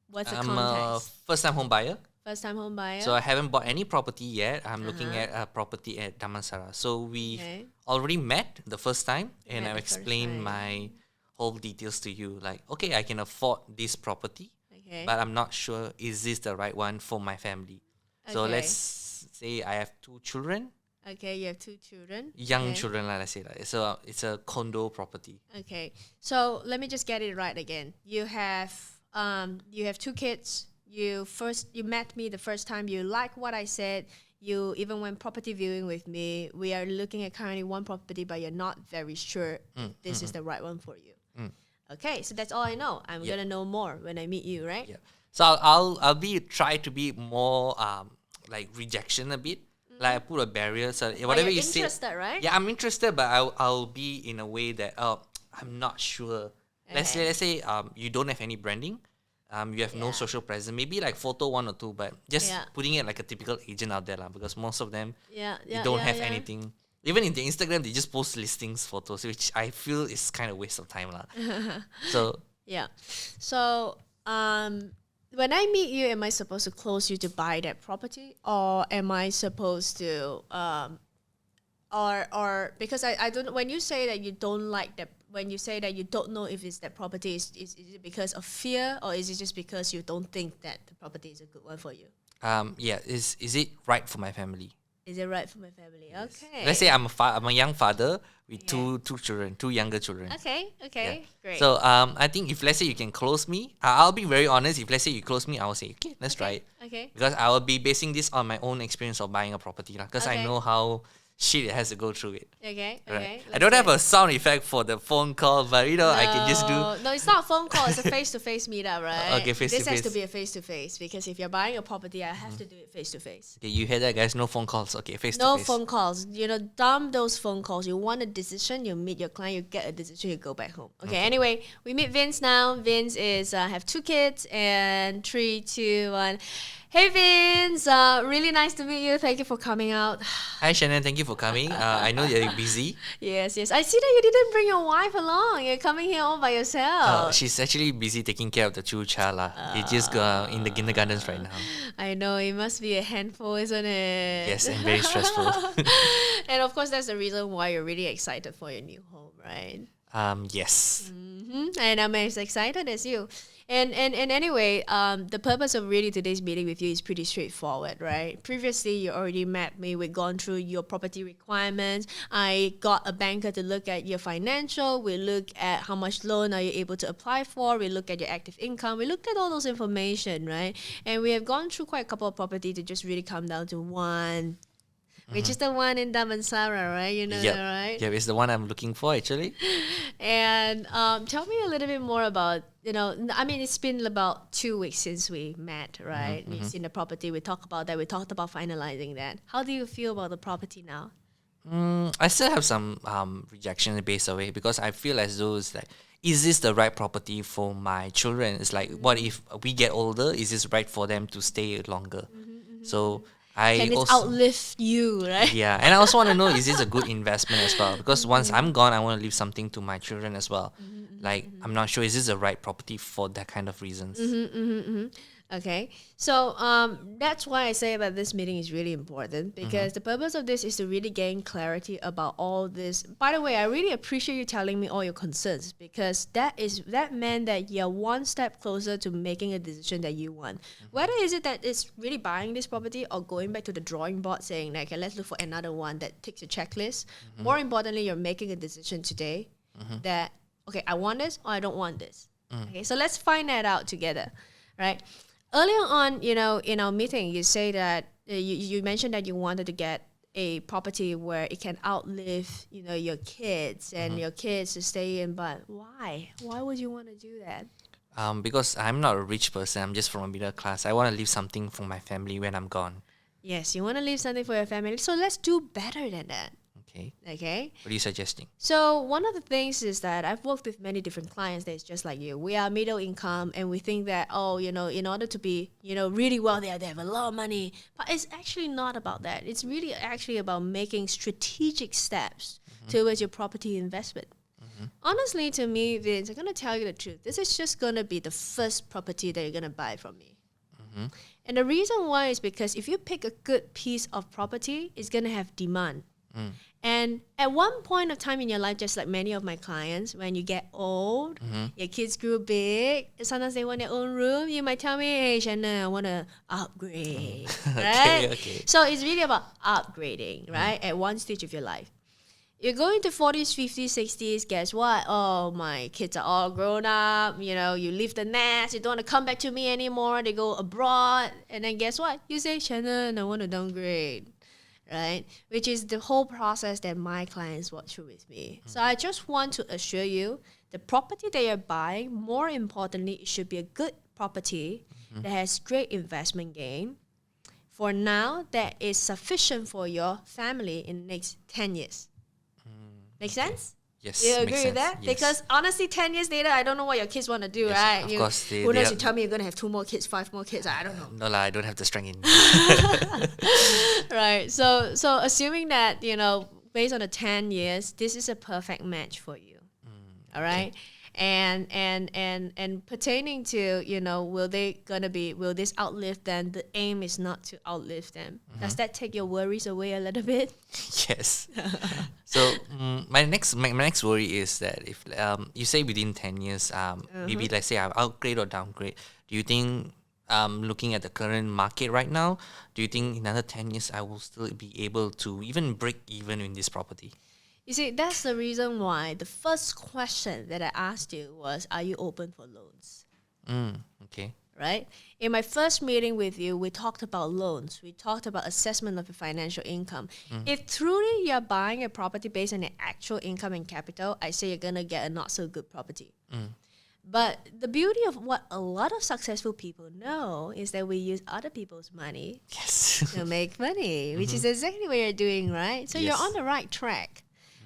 What's the I'm a context? first-time home buyer. First time home buyer. So I haven't bought any property yet. I'm looking at a property at Damansara. So we Okay. already met the first time, and met I've the first explained time. my whole details to you. Like, okay, I can afford this property, Okay. but I'm not sure is this the right one for my family. So Okay. let's say I have 2 children, Okay, you have 2 children. young Okay. children, like I say. Like, so it's a condo property. Okay. So let me just get it right again. You have 2 kids. You met me the first time. You like what I said. You even went property viewing with me. We are looking at currently one property, but you're not very sure this is the right one for you. Okay, so that's all I know. I'm gonna know more when I meet you, right? Yeah. So I'll try to be more like rejection a bit. Like I put a barrier. So whatever you're you say. interested, right? Yeah, I'm interested, but I'll be in a way that I'm not sure. Let's say you don't have any branding. You have no Yeah. social presence. Maybe like photo 1 or 2, but just Yeah. putting it like a typical agent out there lah. Because most of them Yeah, they yeah, don't yeah, have yeah. anything. Even in the Instagram, they just post listings photos, which I feel is kind of waste of time lah. So Yeah. So, when I meet you, am I supposed to close you to buy that property, or am I supposed to, or because I don't. When you say that you don't like that, when you say that you don't know if it's that property, is it because of fear, or is it just because you don't think that the property is a good one for you? yeah, is it right for my family? Is it right for my family? Okay. Let's say I'm a young father with two children, 2 younger children. Okay. Okay. Yeah. Great. So I think if let's say you can close me, I'll be very honest. If let's say you close me, I will say okay, let's try it, Okay. because I will be basing this on my own experience of buying a property lah. Because I Okay. know how shit it has to go through it. Okay. Right. Okay. I don't have a sound effect for the phone call, but I can just do. No, it's not a phone call. It's a face-to-face meetup, right? Okay, This has to face-to-face. be a face-to-face, because if you're buying a property, I have to do it face-to-face. Okay, you hear that, guys? No phone calls. Okay, face No to face. phone calls. Dump those phone calls. You want a decision, you meet your client, you get a decision, you go back home. Okay. Anyway, we meet Vince now. Vince is have 2 kids, and 3, 2, 1. Hey Vince, really nice to meet you. Thank you for coming out. Hi Shannon, thank you for coming. I know you're busy. Yes. I see that you didn't bring your wife along. You're coming here all by yourself. She's actually busy taking care of the 2 child lah. They just go in the kindergartens right now. I know, it must be a handful, isn't it? Yes, and very stressful. And of course, that's the reason why you're really excited for your new home, right? Yes. And I'm as excited as you. And anyway, the purpose of really today's meeting with you is pretty straightforward, right? Previously, you already met me. We've gone through your property requirements. I got a banker to look at your financial. We look at how much loan are you able to apply for. We look at your active income. We looked at all those information, right? And we have gone through quite a couple of property to just really come down to one, which is the one in Damansara, right? You know Yep. that, right? Yeah, it's the one I'm looking for actually. And tell me a little bit more about, I mean, it's been about 2 weeks since we met, right? You've seen the property. We talked about that. We talked about finalizing that. How do you feel about the property now? I still have some rejection based away because I feel as though it's like, is this the right property for my children? It's like, what if we get older? Is this right for them to stay longer? So I Can it also outlive you, right? yeah, and I also want to know, is this a good investment as well? Because once I'm gone, I want to leave something to my children as well. Like, I'm not sure, is this the right property for that kind of reasons? Okay, so that's why I say that this meeting is really important, because the purpose of this is to really gain clarity about all this. By the way, I really appreciate you telling me all your concerns, because that meant that you're one step closer to making a decision that you want. Whether is it that it's really buying this property or going back to the drawing board saying, like, okay, let's look for another one that ticks a checklist. More importantly, you're making a decision today that, okay, I want this or I don't want this. Okay, so let's find that out together, right? Earlier on, in our meeting, you say that you mentioned that you wanted to get a property where it can outlive, your kids and your kids to stay in. But why? Why would you want to do that? Because I'm not a rich person. I'm just from a middle class. I want to leave something for my family when I'm gone. Yes, you want to leave something for your family. So let's do better than that. Okay. Okay. What are you suggesting? So one of the things is that I've worked with many different clients that's just like you. We are middle income and we think that, in order to be, really wealthy, they have a lot of money. But it's actually not about that. It's really actually about making strategic steps towards your property investment. Honestly, to me, Vince, I'm going to tell you the truth. This is just going to be the first property that you're going to buy from me. And the reason why is because if you pick a good piece of property, it's going to have demand. And at one point of time in your life, just like many of my clients, when you get old, your kids grew big, sometimes they want their own room, you might tell me, hey, Shannon, I want to upgrade, right? Okay. So it's really about upgrading, right, at one stage of your life. You're going to 40s, 50s, 60s, guess what? Oh, my kids are all grown up, you leave the nest, you don't want to come back to me anymore, they go abroad, and then guess what? You say, Shannon, I want to downgrade. Right? Which is the whole process that my clients watch through with me. So I just want to assure you, the property that you're buying, more importantly, it should be a good property that has great investment gain. For now, that is sufficient for your family in the next 10 years. Make sense? Yes. You makes agree with sense. that? Yes. Because honestly, 10 years later, I don't know what your kids want to do, Yes, right? of course, Who knows? they You tell me you're going to have 2 more kids, 5 more kids. I don't know. No, I don't have the strength in. Right. So assuming that, based on the 10 years, this is a perfect match for you. All right. And pertaining to, will this outlive them? The aim is not to outlive them. Does that take your worries away a little bit? Yes. So my next worry is that if you say within 10 years, maybe let's say I upgrade or downgrade, do you think looking at the current market right now, do you think in another 10 years I will still be able to even break even in this property? You see, that's the reason why the first question that I asked you was, are you open for loans? Okay. Right? In my first meeting with you, we talked about loans. We talked about assessment of your financial income. If truly you're buying a property based on your actual income and capital, I say you're going to get a not so good property. But the beauty of what a lot of successful people know is that we use other people's money Yes. to make money, which is exactly what you're doing, right? So you're Yes. on the right track.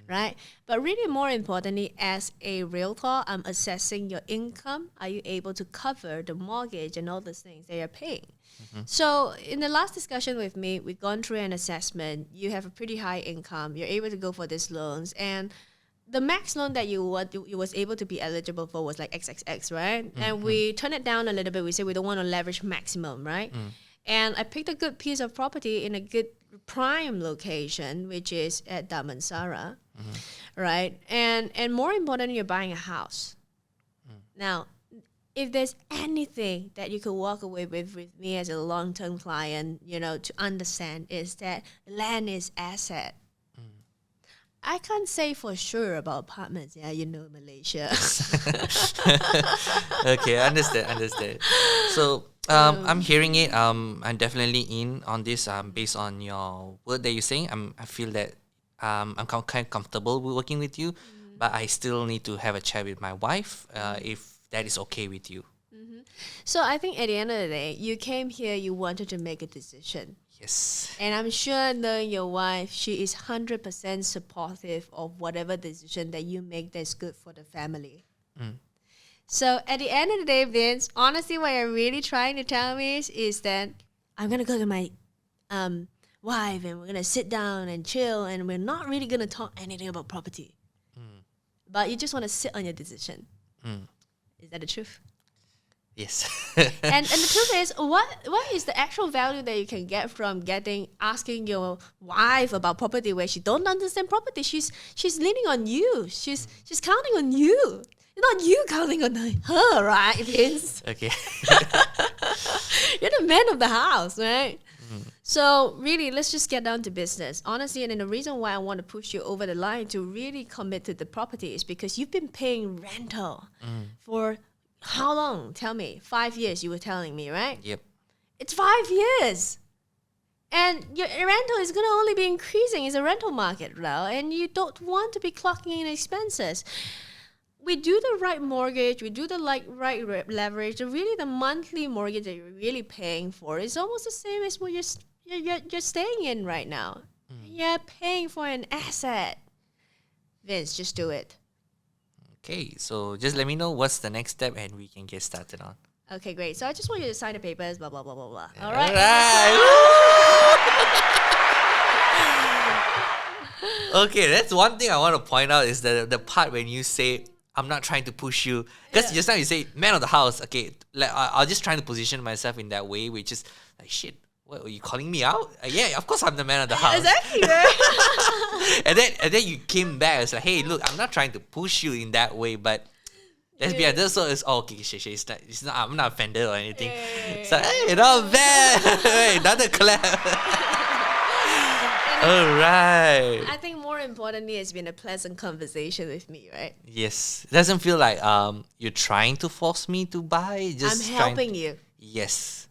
Right? But really more importantly, as a realtor, I'm assessing your income. Are you able to cover the mortgage and all those things that you're paying? So in the last discussion with me, we've gone through an assessment. You have a pretty high income. You're able to go for these loans. And the max loan that you was able to be eligible for was like XXX, right? And we turn it down a little bit. We say we don't want to leverage maximum, right? And I picked a good piece of property in a good prime location, which is at Damansara, right? And more importantly, you're buying a house. Now, if there's anything that you could walk away with me as a long-term client, to understand is that land is asset. I can't say for sure about apartments. Yeah, Malaysia. Okay, understand. So I'm hearing it. I'm definitely in on this. Based on your word that you're saying, I feel that I'm kind of comfortable with working with you, but I still need to have a chat with my wife if that is okay with you. So I think at the end of the day, you came here, you wanted to make a decision. Yes. And I'm sure knowing your wife, she is 100% supportive of whatever decision that you make that's good for the family. So at the end of the day, Vince, honestly, what you're really trying to tell me is that I'm going to go to my wife and we're going to sit down and chill and we're not really going to talk anything about property. But you just want to sit on your decision. Is that the truth? Yes. And the truth is, what is the actual value that you can get from asking your wife about property where she don't understand property? She's leaning on you. She's counting on you. Not you counting on her, right, Vince? Okay. You're the man of the house, right? So really, let's just get down to business. Honestly, and then the reason why I want to push you over the line to really commit to the property is because you've been paying rental for how long? Tell me. 5 years, you were telling me, right? Yep. It's 5 years. And your rental is going to only be increasing. It's a rental market now, and you don't want to be clocking in expenses. We do the right mortgage, we do the right leverage. Really, the monthly mortgage that you're really paying for is almost the same as what you're staying in right now. You're paying for an asset. Vince, just do it. Okay, so just let me know what's the next step and we can get started on. Okay, great. So I just want you to sign the papers, blah, blah, blah, blah, blah. All All right. Okay, that's one thing I want to point out is the part when you say, I'm not trying to push you. Because just now you say, man of the house. Okay, like, I'll just trying to position myself in that way, which is like, shit, what, are you calling me out? Yeah, of course I'm the man of the house. Exactly, right? and then you came back. It's like, hey, look, I'm not trying to push you in that way, but let's be honest. So it's okay. Shit. It's not. I'm not offended or anything. It's like, hey, not bad. Hey, another clap. All right. I think more importantly, it's been a pleasant conversation with me, right? Yes, it doesn't feel like you're trying to force me to buy. I'm helping you. Yes.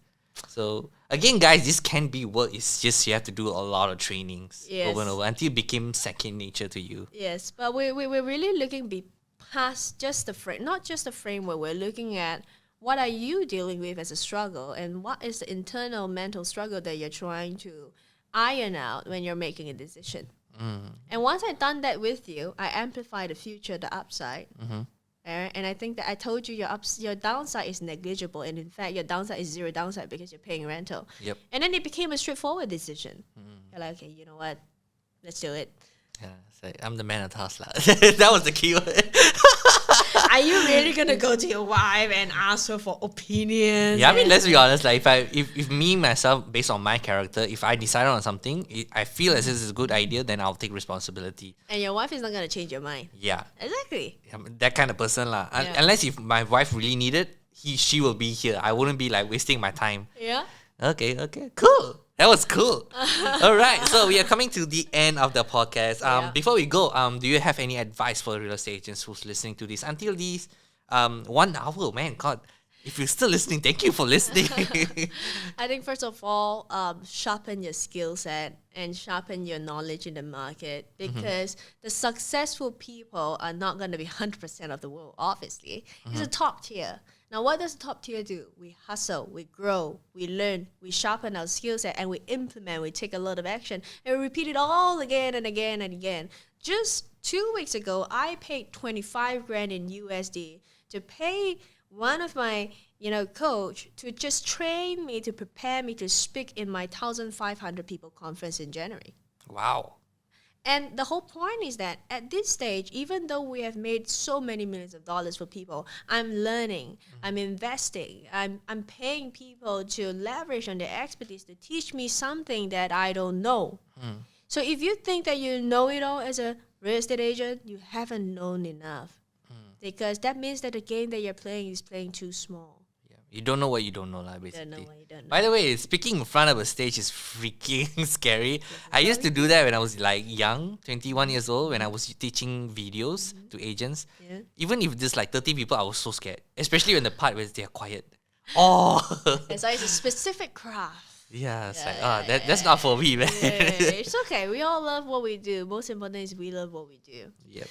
So again, guys, this can be work. It's just you have to do a lot of trainings over and over until it became second nature to you. Yes, but we're really looking past just the frame, not just the framework. We're looking at what are you dealing with as a struggle, and what is the internal mental struggle that you're trying to iron out when you're making a decision. And once I've done that with you, I amplify the future, the upside. And I think that I told you your downside is negligible, and in fact your downside is zero downside because you're paying rental. Yep. And then it became a straightforward decision. You're like, okay, you know what? Let's do it. Yeah, it's like, I'm the man of the house. That was the keyword. Are you really gonna go to your wife and ask her for opinions? Yeah, I mean, let's be honest. Like, if me myself, based on my character, if I decide on something, I feel as this is a good idea, then I'll take responsibility. And your wife is not gonna change your mind. Yeah, Exactly. I'm that kind of person lah. Yeah. Unless if my wife really needed, she will be here. I wouldn't be like wasting my time. Yeah. Okay, cool. That was cool. All right, so we are coming to the end of the podcast. Yeah. Before we go, do you have any advice for real estate agents who's listening to this until these 1 hour? Man, God, if you're still listening, thank you for listening. I think first of all, sharpen your skill set and sharpen your knowledge in the market, because the successful people are not going to be 100% of the world, obviously. It's a top tier. Now, what does the top tier do? We hustle, we grow, we learn, we sharpen our skill set, and we implement, we take a lot of action, and we repeat it all again and again and again. Just 2 weeks ago, I paid 25 grand in USD to pay one of my coach to just train me, to prepare me to speak in my 1,500 people conference in January. Wow. And the whole point is that at this stage, even though we have made so many millions of dollars for people, I'm learning, I'm investing, I'm paying people to leverage on their expertise to teach me something that I don't know. So if you think that you know it all as a real estate agent, you haven't known enough. Because that means that the game that you're playing is playing too small. You don't know what you don't know, lah, basically. Don't know what you don't know. By the way, speaking in front of a stage is freaking scary. I used to do that when I was like young, 21 years old, when I was teaching videos to agents. Yeah. Even if there's like 30 people, I was so scared. Especially when the part where they're quiet. Oh! And so it's a specific craft. Yeah, it's that's not for me, man. It's okay. We all love what we do. Most important is we love what we do. Yep.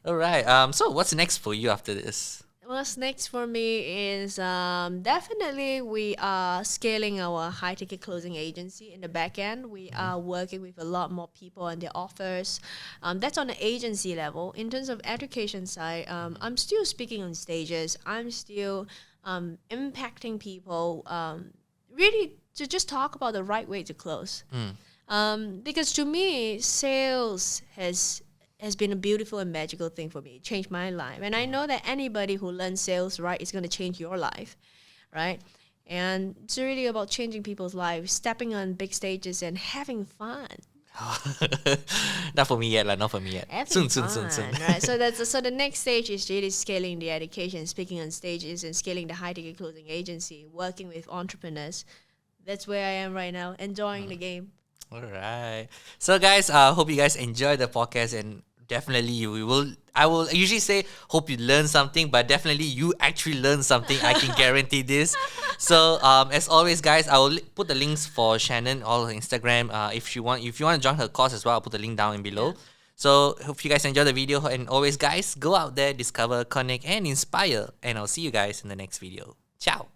All right. So what's next for you after this? What's next for me is definitely we are scaling our high ticket closing agency in the back end. We are working with a lot more people on their offers. That's on the agency level. In terms of education side, I'm still speaking on stages. I'm still impacting people really to just talk about the right way to close. Because to me, sales has been a beautiful and magical thing for me. It changed my life. And I know that anybody who learns sales right is going to change your life, right? And it's really about changing people's lives, stepping on big stages and having fun. Not for me yet, not for me yet. Having Soon. fun, right? So the next stage is really scaling the education, speaking on stages, and scaling the high ticket closing agency, working with entrepreneurs. That's where I am right now, enjoying the game. All right. So guys, hope you guys enjoy the podcast, and definitely I will usually say hope you learn something, but definitely you actually learn something. I can guarantee this. So as always, guys, I will put the links for Shannon, all her Instagram. If you want to join her course as well, I'll put the link down below. Yeah. So hope you guys enjoy the video, and always, guys, go out there, discover, connect, and inspire. And I'll see you guys in the next video. Ciao.